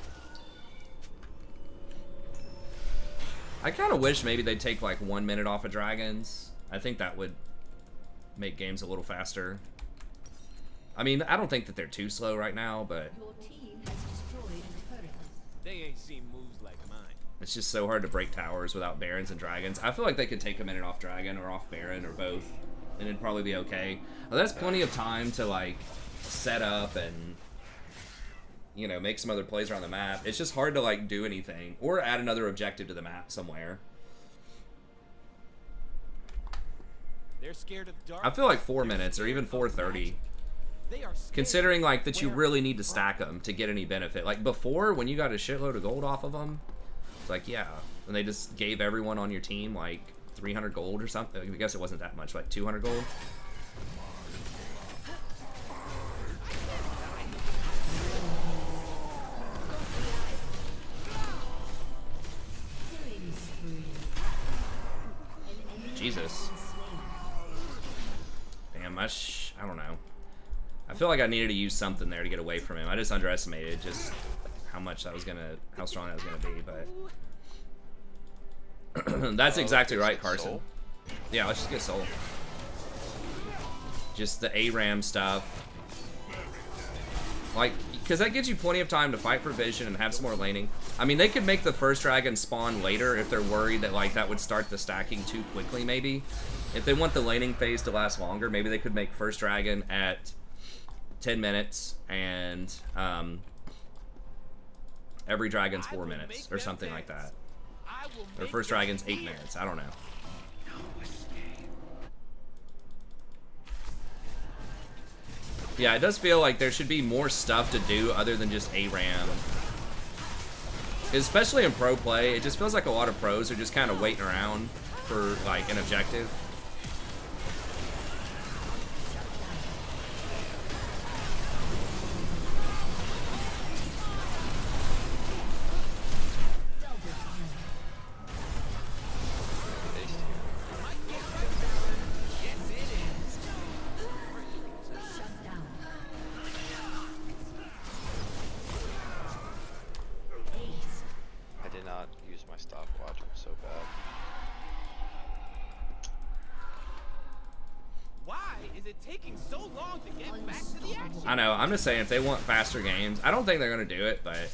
I kind of wish maybe they'd take like 1 minute off of dragons. I think that would make games a little faster. I mean, I don't think that they're too slow right now, but Your team has destroyed a turret. They ain't seen moves like mine. it's just so hard to break towers without barons and dragons. I feel like they could take a minute off dragon or off baron or both, and it'd probably be okay. Well, that's plenty of time to like set up and, you know, make some other plays around the map. It's just hard to like do anything or add another objective to the map somewhere. They're scared of dark. I feel like 4 minutes or even 4:30. They are scared. Considering like that you really need to stack them to get any benefit. Like before, when you got a shitload of gold off of them, it's like, yeah, and they just gave everyone on your team like 300 gold or something. I guess it wasn't that much, like 200 gold. Jesus. Damn, I don't know. I feel like I needed to use something there to get away from him. I just underestimated just how much that was gonna, how strong that was gonna be, but that's exactly right, Carson. Soul? Yeah, let's just get soul. Just the ARAM stuff. Like, because that gives you plenty of time to fight for vision and have some more laning. I mean, they could make the first dragon spawn later if they're worried that, like, that would start the stacking too quickly, maybe. If they want the laning phase to last longer, maybe they could make first dragon at 10 minutes and every dragon's 4 minutes or something like that. Or first dragon's 8 minutes. I don't know. Yeah, it does feel like there should be more stuff to do other than just ARAM. Especially in pro play, it just feels like a lot of pros are just kind of waiting around for like an objective. I did not use my stopwatch. I'm so bad. Why is it taking so long to get back to the action? I know, I'm just saying if they want faster games, I don't think they're going to do it, but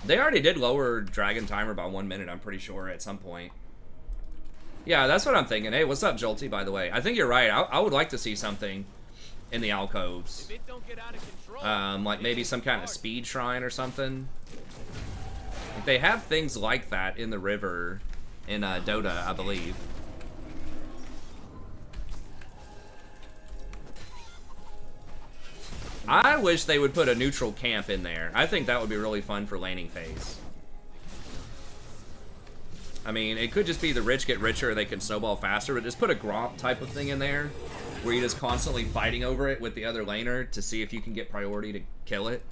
they already did lower dragon timer by 1 minute, I'm pretty sure, at some point. Yeah, that's what I'm thinking. Hey, what's up, Jolty, by the way? I think you're right. I would like to see something in the alcoves. If it don't get out of control, Like maybe some kind of speed shrine or something. Like they have things like that in the river in Dota, I believe. I wish they would put a neutral camp in there. I think that would be really fun for laning phase. I mean, it could just be the rich get richer, they can snowball faster, but just put a Gromp type of thing in there where you're just constantly fighting over it with the other laner to see if you can get priority to kill it.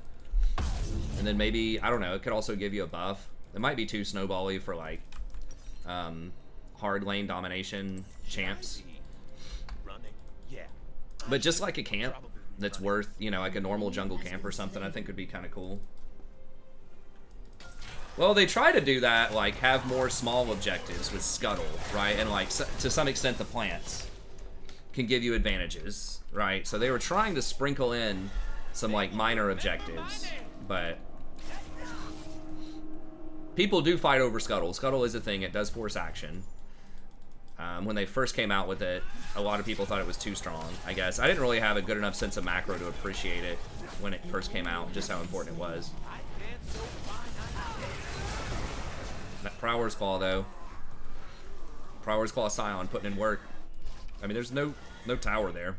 And then maybe, I don't know, it could also give you a buff. It might be too snowball-y for like hard lane domination champs. But just like a camp that's worth, you know, like a normal jungle camp or something, I think would be kind of cool. Well, they try to do that, like, have more small objectives with Scuttle, right? And, like, to some extent, the plants can give you advantages, right? So they were trying to sprinkle in some, like, minor objectives, but people do fight over Scuttle. Scuttle is a thing. It does force action. When they first came out with it, a lot of people thought it was too strong, I guess. I didn't really have a good enough sense of macro to appreciate it when it first came out, just how important it was. That Prowler's Claw, though. Prowler's Claw Scion putting in work. I mean, there's no tower there.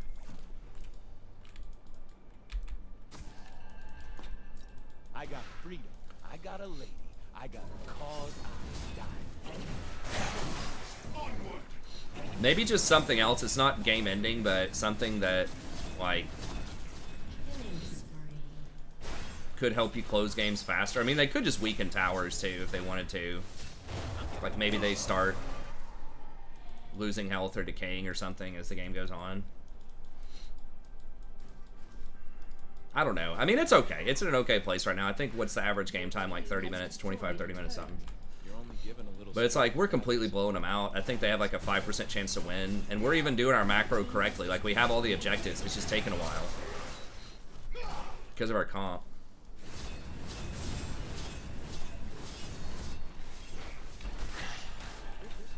I got freedom. I got a lady. I got a cause. I die. Maybe just something else. It's not game ending, but something that, like, could help you close games faster. I mean, they could just weaken towers, too, if they wanted to. Like, maybe they start losing health or decaying or something as the game goes on. I don't know. I mean, it's okay. It's in an okay place right now. I think, what's the average game time? Like 30 minutes, 25, 30 minutes, something. But it's like, we're completely blowing them out. I think they have like a 5% chance to win. And we're even doing our macro correctly. Like, we have all the objectives. It's just taking a while. Because of our comp.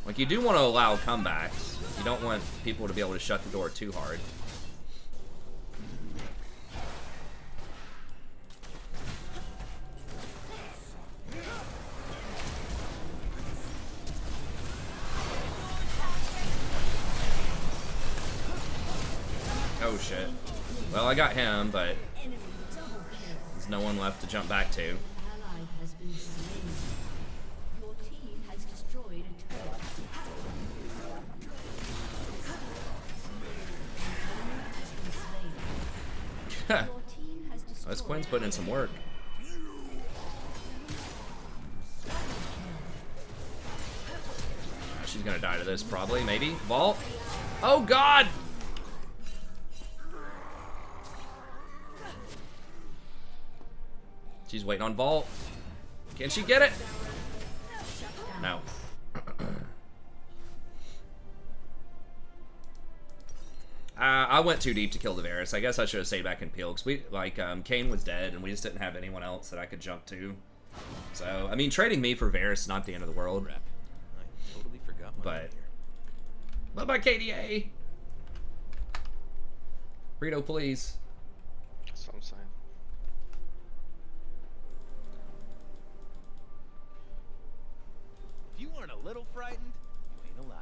Like, you do want to allow comebacks. You don't want people to be able to shut the door too hard. Oh shit. Well, I got him, but there's no one left to jump back to. Ally has been slain. Your team has destroyed a turret. Your team has destroyed This Quinn's putting in some work. She's gonna die to this, probably, maybe. Vault. Oh god! She's waiting on Vault. Can she get it? No. I went too deep to kill the Varus. I guess I should have stayed back in Peel, because we, like, Kayn was dead, and we just didn't have anyone else that I could jump to. So, I mean, trading me for Varus is not the end of the world. I totally forgot my But, bye-bye, KDA! Rito, please. That's what I'm saying. If you aren't a little frightened, you ain't alive.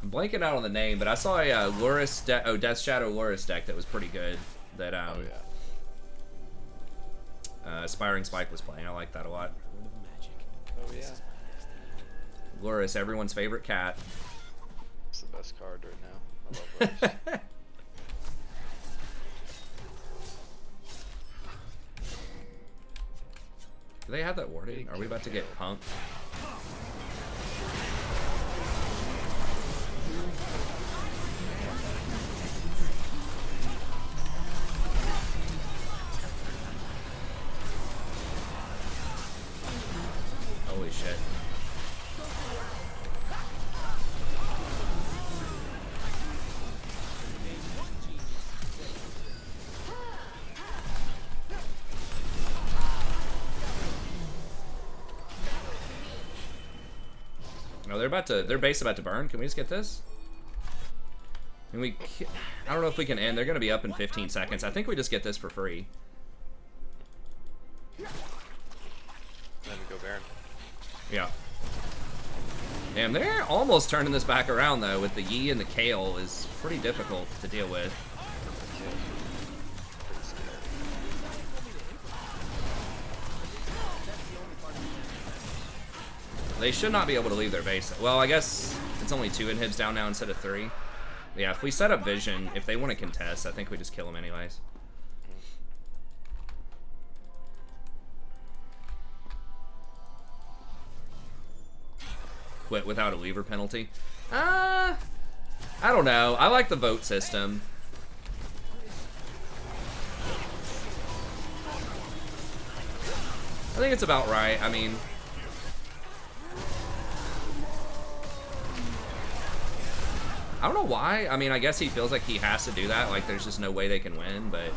I'm blanking out on the name, but I saw a Luris Death Shadow Luris deck that was pretty good. That Oh yeah. Aspiring Spike was playing. I like that a lot. Word of magic. Oh yeah. Luris, everyone's favorite cat. It's the best card right now. I love Luris. Do they have that worded? Are we about to get punked? Holy shit. Their base about to burn. Can we just get this? And I don't know if we can end. They're gonna be up in 15 seconds. I think we just get this for free. Then we go Baron. Yeah. Damn, they're almost turning this back around though. With the Yi and the Kale is pretty difficult to deal with. They should not be able to leave their base. Well, I guess it's only 2 inhibs down now instead of 3. Yeah, if we set up vision, if they want to contest, I think we just kill them anyways. Quit without a lever penalty. I don't know. I like the vote system. I think it's about right. I mean, I don't know why. I mean, I guess he feels like he has to do that. Like, there's just no way they can win, but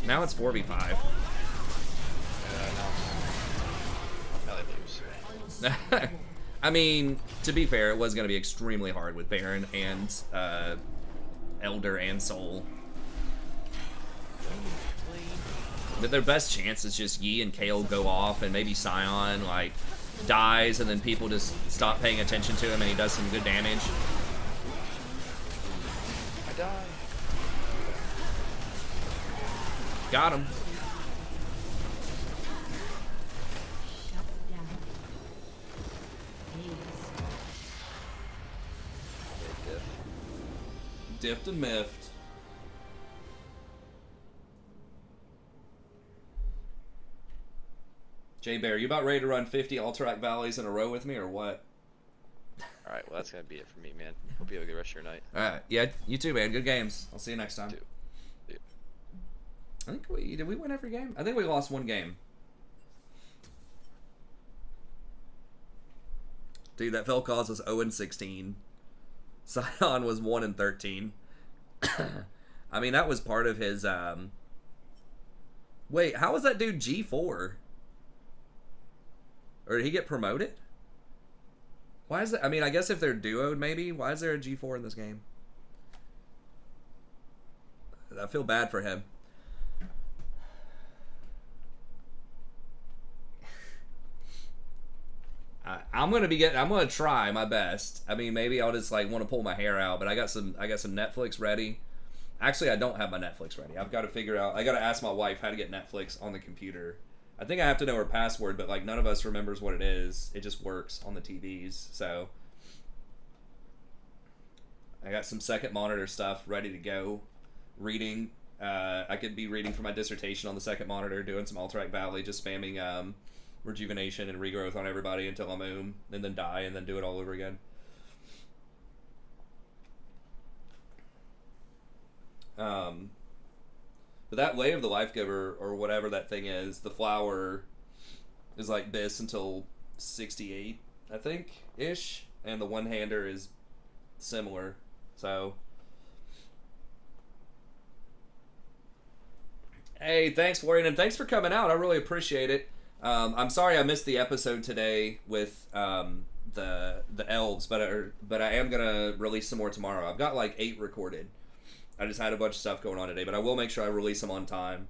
now it's 4v5. Now they lose. I mean, to be fair, it was going to be extremely hard with Baron and Elder and Soul. But their best chance is just Yi and Kale go off, and maybe Scion, like, dies, and then people just stop paying attention to him, and he does some good damage. I die. Got him. Shut down. Ace. Diffed and miffed. Jay Bear, you about ready to run 50 Alterac Valleys in a row with me, or what? Alright, well, that's going to be it for me, man. Hope you have a good rest of your night. Alright, yeah, you too, man. Good games. I'll see you next time. Dude. I think did we win every game? I think we lost one game. Dude, that fell cause was 0-16. Scion was 1-13. I mean, that was part of his, Wait, how was that dude G4? Or did he get promoted? Why is that? I mean, I guess if they're duoed, maybe. Why is there a G4 in this game? I feel bad for him. I'm gonna try my best. I mean, maybe I'll just like want to pull my hair out, but I got some Netflix ready. Actually, I don't have my Netflix ready. I've got to figure out. I got to ask my wife how to get Netflix on the computer. I think I have to know her password, but like none of us remembers what it is. It just works on the TVs. So I got some second monitor stuff ready to go. Reading. I could be reading for my dissertation on the second monitor, doing some Alterac Valley, just spamming rejuvenation and regrowth on everybody until I'm and then die, and then do it all over again. But that Lay of the Life Giver, or whatever that thing is, the flower is like this until 68, I think, ish, and the one-hander is similar. So, hey, thanks, Florian, and thanks for coming out. I really appreciate it. I'm sorry I missed the episode today with the elves, but I am gonna release some more tomorrow. I've got like 8 recorded. I just had a bunch of stuff going on today, but I will make sure I release them on time.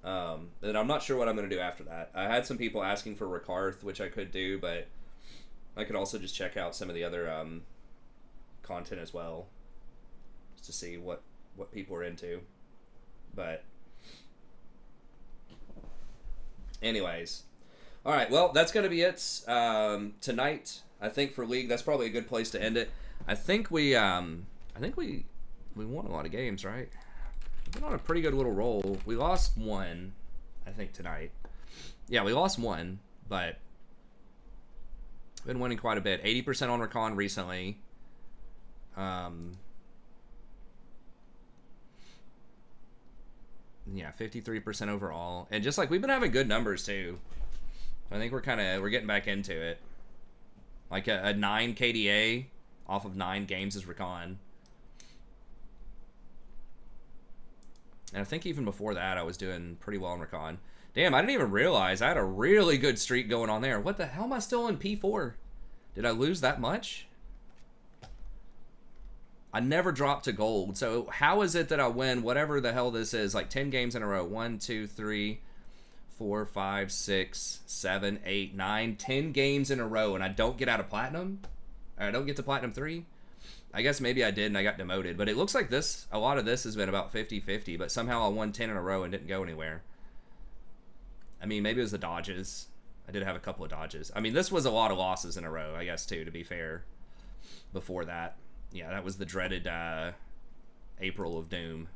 And I'm not sure what I'm going to do after that. I had some people asking for Rakarth, which I could do, but I could also just check out some of the other content as well, just to see what people are into. But anyways, all right. Well, that's going to be it tonight. I think for League, that's probably a good place to end it. I think we won a lot of games, right? We've been on a pretty good little roll. We lost one, I think, tonight. Yeah, we lost one, but been winning quite a bit. 80% on Rakan recently. Yeah, 53% overall. And just like, we've been having good numbers, too. I think we're getting back into it. Like a 9 KDA off of 9 games is Rakan. And I think even before that, I was doing pretty well in Rakan. Damn, I didn't even realize I had a really good streak going on there. What the hell am I still in P4? Did I lose that much? I never dropped to gold. So how is it that I win whatever the hell this is? Like 10 games in a row. 1, 2, 3, 4, 5, 6, 7, 8, 9, 10 games in a row, and I don't get out of platinum? Or I don't get to platinum 3? I guess maybe I did and I got demoted. But it looks like this, a lot of this has been about 50-50, but somehow I won 10 in a row and didn't go anywhere. I mean, maybe it was the dodges. I did have a couple of dodges. I mean, this was a lot of losses in a row, I guess, too, to be fair, before that. Yeah, that was the dreaded April of Doom.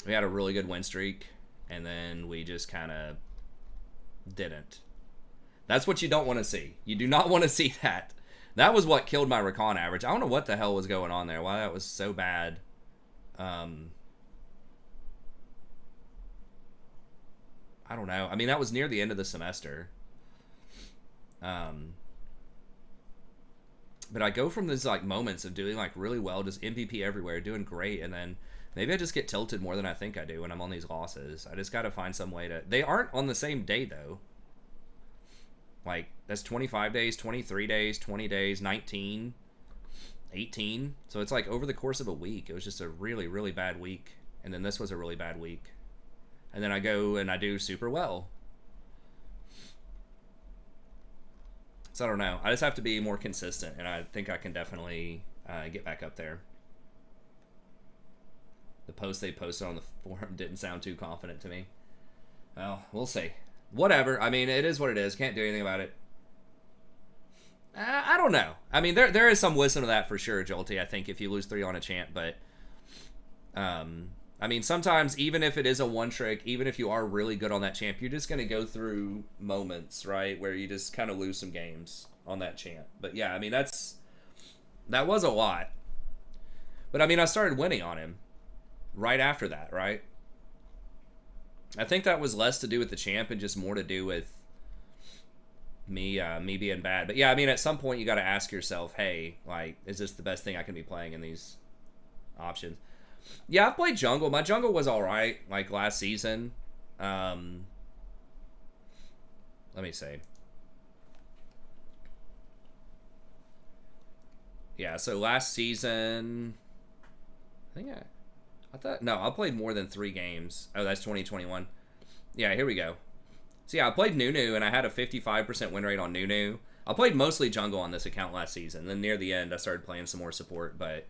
We had a really good win streak, and then we just kind of didn't. That's what you don't want to see. You do not want to see that. That was what killed my Rakan average. I don't know what the hell was going on there, why that was so bad. I don't know. I mean, that was near the end of the semester. But I go from these like moments of doing like really well, just MVP everywhere, doing great, and then maybe I just get tilted more than I think I do when I'm on these losses. I just got to find some way to... They aren't on the same day, though. Like, that's 25 days, 23 days, 20 days, 19, 18. So it's like over the course of a week. It was just a really, really bad week. And then this was a really bad week. And then I go and I do super well. So I don't know. I just have to be more consistent, and I think I can definitely get back up there. The post they posted on the forum didn't sound too confident to me. Well, we'll see. Whatever. I mean, it is what it is. Can't do anything about it. I don't know. I mean, there is some wisdom to that for sure, Jolty. I think if you lose 3 on a champ, but I mean, sometimes even if it is a one trick, even if you are really good on that champ, you're just going to go through moments, right, where you just kind of lose some games on that champ. But yeah, I mean, that was a lot. But I mean, I started winning on him right after that, right? I think that was less to do with the champ and just more to do with me being bad. But yeah, I mean, at some point you got to ask yourself, hey, like, is this the best thing I can be playing in these options? Yeah, I've played jungle. My jungle was alright, like, last season. Let me see. Yeah, so last season... I played more than 3 games. Oh, that's 2021. Yeah, here we go. So yeah, I played Nunu, and I had a 55% win rate on Nunu. I played mostly jungle on this account last season. Then near the end, I started playing some more support, but...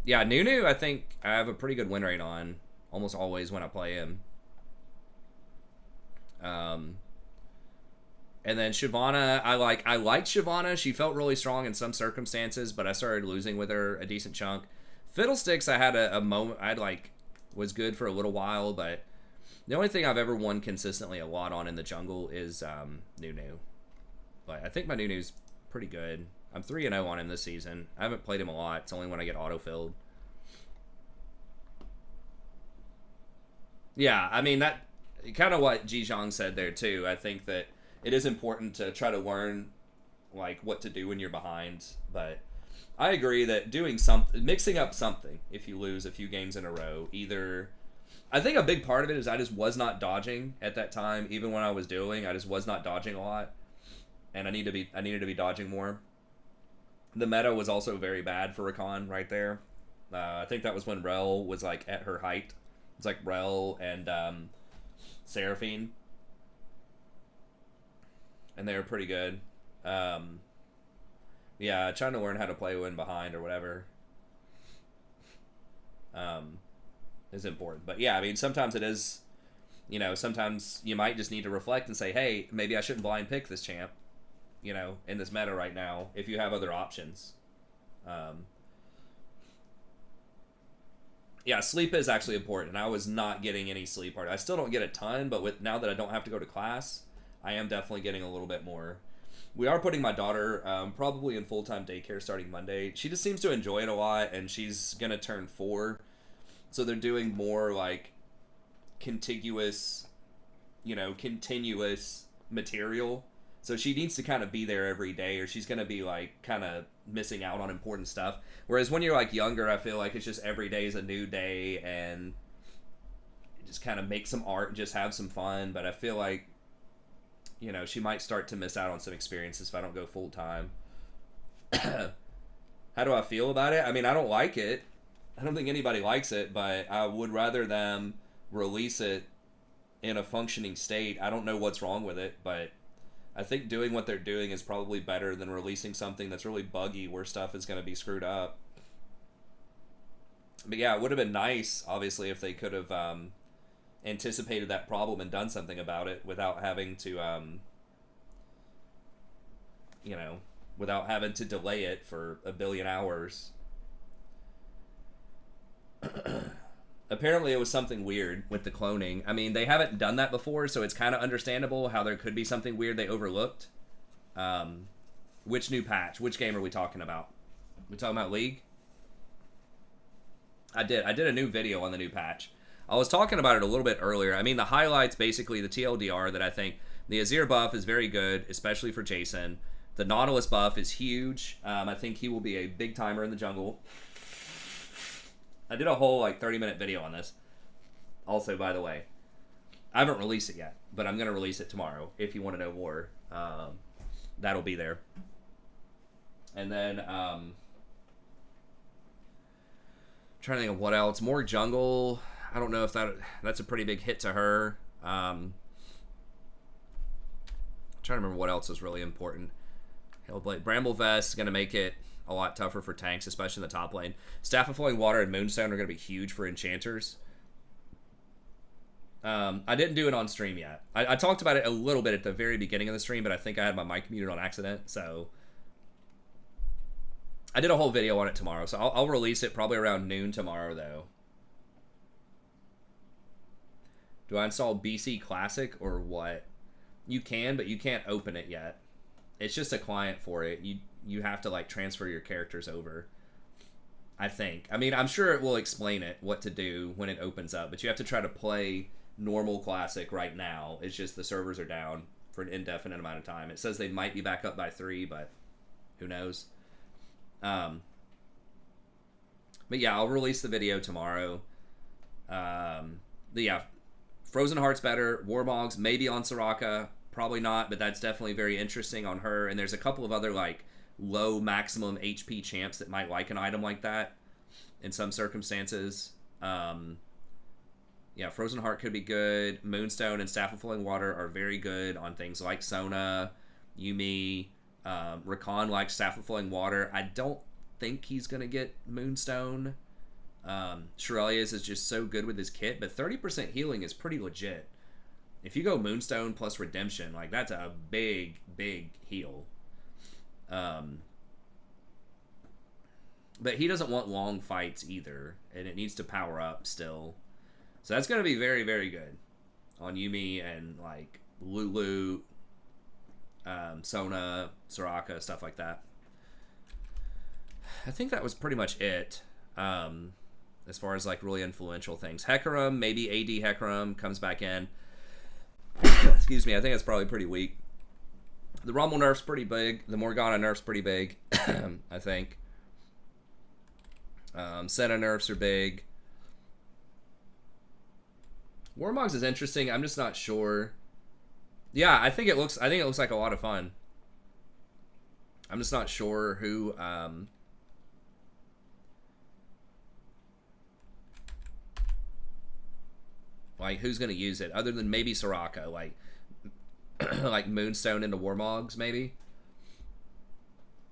Yeah, Nunu, I think I have a pretty good win rate on almost always when I play him. And then Shyvana, I liked Shyvana. She felt really strong in some circumstances, but I started losing with her a decent chunk. Fiddlesticks, I had a moment, was good for a little while, but the only thing I've ever won consistently a lot on in the jungle is Nunu. But I think my Nunu's pretty good. I'm 3-0 on him this season. I haven't played him a lot. It's only when I get auto-filled. Yeah, I mean, that kind of what Jijong said there, too. I think that it is important to try to learn, like, what to do when you're behind. But I agree that doing something, mixing up something if you lose a few games in a row, either... I think a big part of it is I just was not dodging at that time. Even when I was dueling, I just was not dodging a lot. And I needed to be dodging more. The meta was also very bad for Rakan right there. I think that was when Rel was like at her height. It's like Rel and Seraphine. And they were pretty good. Yeah, trying to learn how to play when behind or whatever is important. But yeah, I mean, sometimes it is, sometimes you might just need to reflect and say, hey, maybe I shouldn't blind pick this champ. In this meta right now, if you have other options. Yeah, sleep is actually important. I was not getting any sleep. I still don't get a ton, but now that I don't have to go to class, I am definitely getting a little bit more. We are putting my daughter probably in full-time daycare starting Monday. She just seems to enjoy it a lot, and she's going to turn 4. So they're doing more, like, continuous material. So she needs to kind of be there every day, or she's going to be, like, kind of missing out on important stuff. Whereas when you're, like, younger, I feel like it's just every day is a new day, and just kind of make some art and just have some fun. But I feel like you know, she might start to miss out on some experiences if I don't go full time. How do I feel about it? I mean, I don't like it. I don't think anybody likes it, but I would rather them release it in a functioning state. I don't know what's wrong with it, but I think doing what they're doing is probably better than releasing something that's really buggy where stuff is going to be screwed up. But yeah, it would have been nice, obviously, if they could have anticipated that problem and done something about it without having to, you know, without having to delay it for a billion hours. Apparently it was something weird with the cloning. I mean, they haven't done that before, so it's kind of understandable how there could be something weird they overlooked. Which new patch? Which game are we talking about? We talking about League? I did a new video on the new patch. I was talking about it a little bit earlier. I mean, the highlights, basically, the TLDR, that I think the Azir buff is very good, especially for Jason. The Nautilus buff is huge. I think he will be a big timer in the jungle. I did a whole, like, 30-minute video on this. Also, by the way, I haven't released it yet, but I'm going to release it tomorrow. If you want to know more, that'll be there. And then, trying to think of what else. More jungle. I don't know if that's a pretty big hit to her. Trying to remember what else is really important. Hellblade. Bramble Vest is going to make it a lot tougher for tanks, especially in the top lane. Staff of Flowing Water and Moonstone are going to be huge for enchanters. I didn't do it on stream yet. I talked about it a little bit at the very beginning of the stream, but I think I had my mic muted on accident, so I did a whole video on it tomorrow, so I'll release it probably around noon tomorrow, though. Do I install BC Classic or what? You can, but you can't open it yet. It's just a client for it. You have to, like, transfer your characters over, I think. I mean, I'm sure it will explain it, what to do when it opens up, but you have to try to play normal Classic right now. It's just the servers are down for an indefinite amount of time. It says they might be back up by 3, but who knows? But yeah, I'll release the video tomorrow. But yeah, Frozen Heart's better. Warmogs maybe on Soraka, probably not, but that's definitely very interesting on her. And there's a couple of other, like, low maximum HP champs that might like an item like that in some circumstances. Yeah, Frozen Heart could be good. Moonstone and Staff of Flowing Water are very good on things like Sona, Yuumi. Rakan likes Staff of Flowing Water. I don't think he's going to get Moonstone. Shirelius is just so good with his kit, but 30% healing is pretty legit. If you go Moonstone plus Redemption, like, that's a big, big heal. But he doesn't want long fights either, and it needs to power up still. So that's going to be very, very good on Yuumi and, like, Lulu, Sona, Soraka, stuff like that. I think that was pretty much it, as far as, like, really influential things. Hecarim, maybe AD Hecarim comes back in. Excuse me, I think it's probably pretty weak. The Rumble nerf's pretty big. The Morgana nerf's pretty big, I think. Senna nerfs are big. Warmogs is interesting. I'm just not sure. Yeah, I think it looks like a lot of fun. I'm just not sure who like, who's going to use it other than maybe Soraka, like like Moonstone into Warmogs maybe.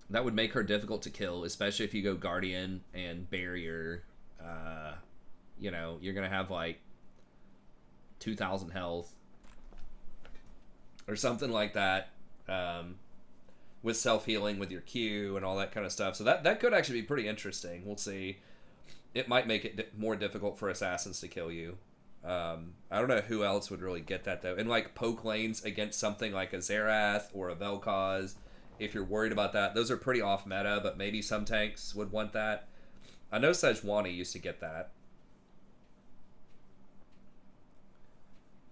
That would make her difficult to kill, especially if you go Guardian and Barrier. You know, you're going to have like 2,000 health or something like that, with self-healing with your Q and all that kind of stuff. So that could actually be pretty interesting. We'll see. It might make it more difficult for assassins to kill you. I don't know who else would really get that, though. And, like, poke lanes against something like a Xerath or a Vel'Koz, if you're worried about that, those are pretty off meta, but maybe some tanks would want that. I know Sejuani used to get that.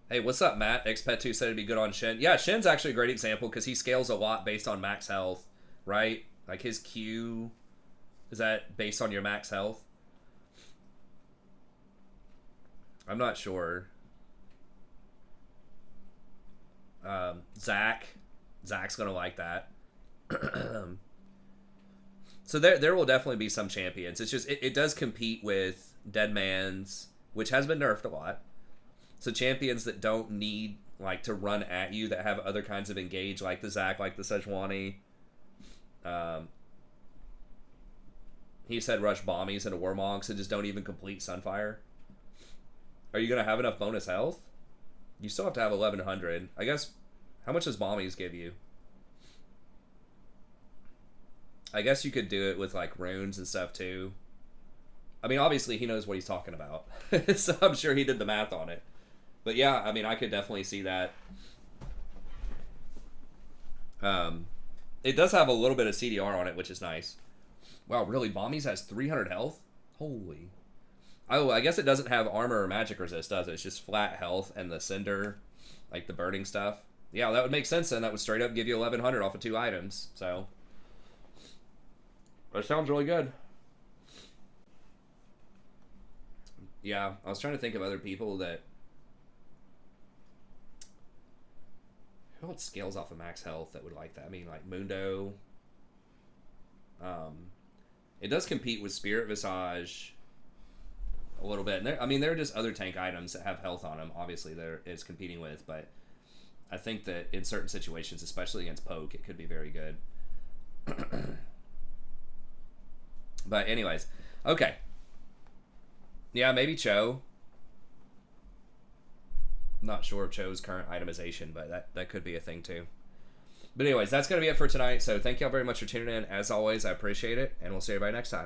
Hey, what's up, Matt? Xpet2 said it'd be good on Shen. Yeah, Shen's actually a great example because he scales a lot based on max health, right? Like, his Q, is that based on your max health? I'm not sure. Zach's gonna like that. So there will definitely be some champions. It's just it does compete with Dead Man's, which has been nerfed a lot. So champions that don't need like to run at you, that have other kinds of engage, like the Zach, like the Sejuani. He said rush Bombies into Warmonks and just don't even complete Sunfire. Are you gonna have enough bonus health? You still have to have 1100. I guess. How much does Bombies give you? I guess you could do it with like runes and stuff too. I mean, obviously he knows what he's talking about, so I'm sure he did the math on it. But yeah, I mean, I could definitely see that. It does have a little bit of CDR on it, which is nice. Wow, really? Bombies has 300 health? Holy. Oh, I guess it doesn't have armor or magic resist, does it? It's just flat health and the cinder, like the burning stuff. Yeah, that would make sense then. That would straight up give you 1100 off of 2 items. So that sounds really good. Yeah, I was trying to think of other people that... Who else scales off of max health that would like that? I mean, like Mundo. It does compete with Spirit Visage a little bit. And there are just other tank items that have health on them. Obviously, there is competing with, but I think that in certain situations, especially against Poke, it could be very good. But anyways, okay. Yeah, maybe Cho. Not sure of Cho's current itemization, but that could be a thing too. But anyways, that's going to be it for tonight. So thank y'all very much for tuning in. As always, I appreciate it, and we'll see everybody next time.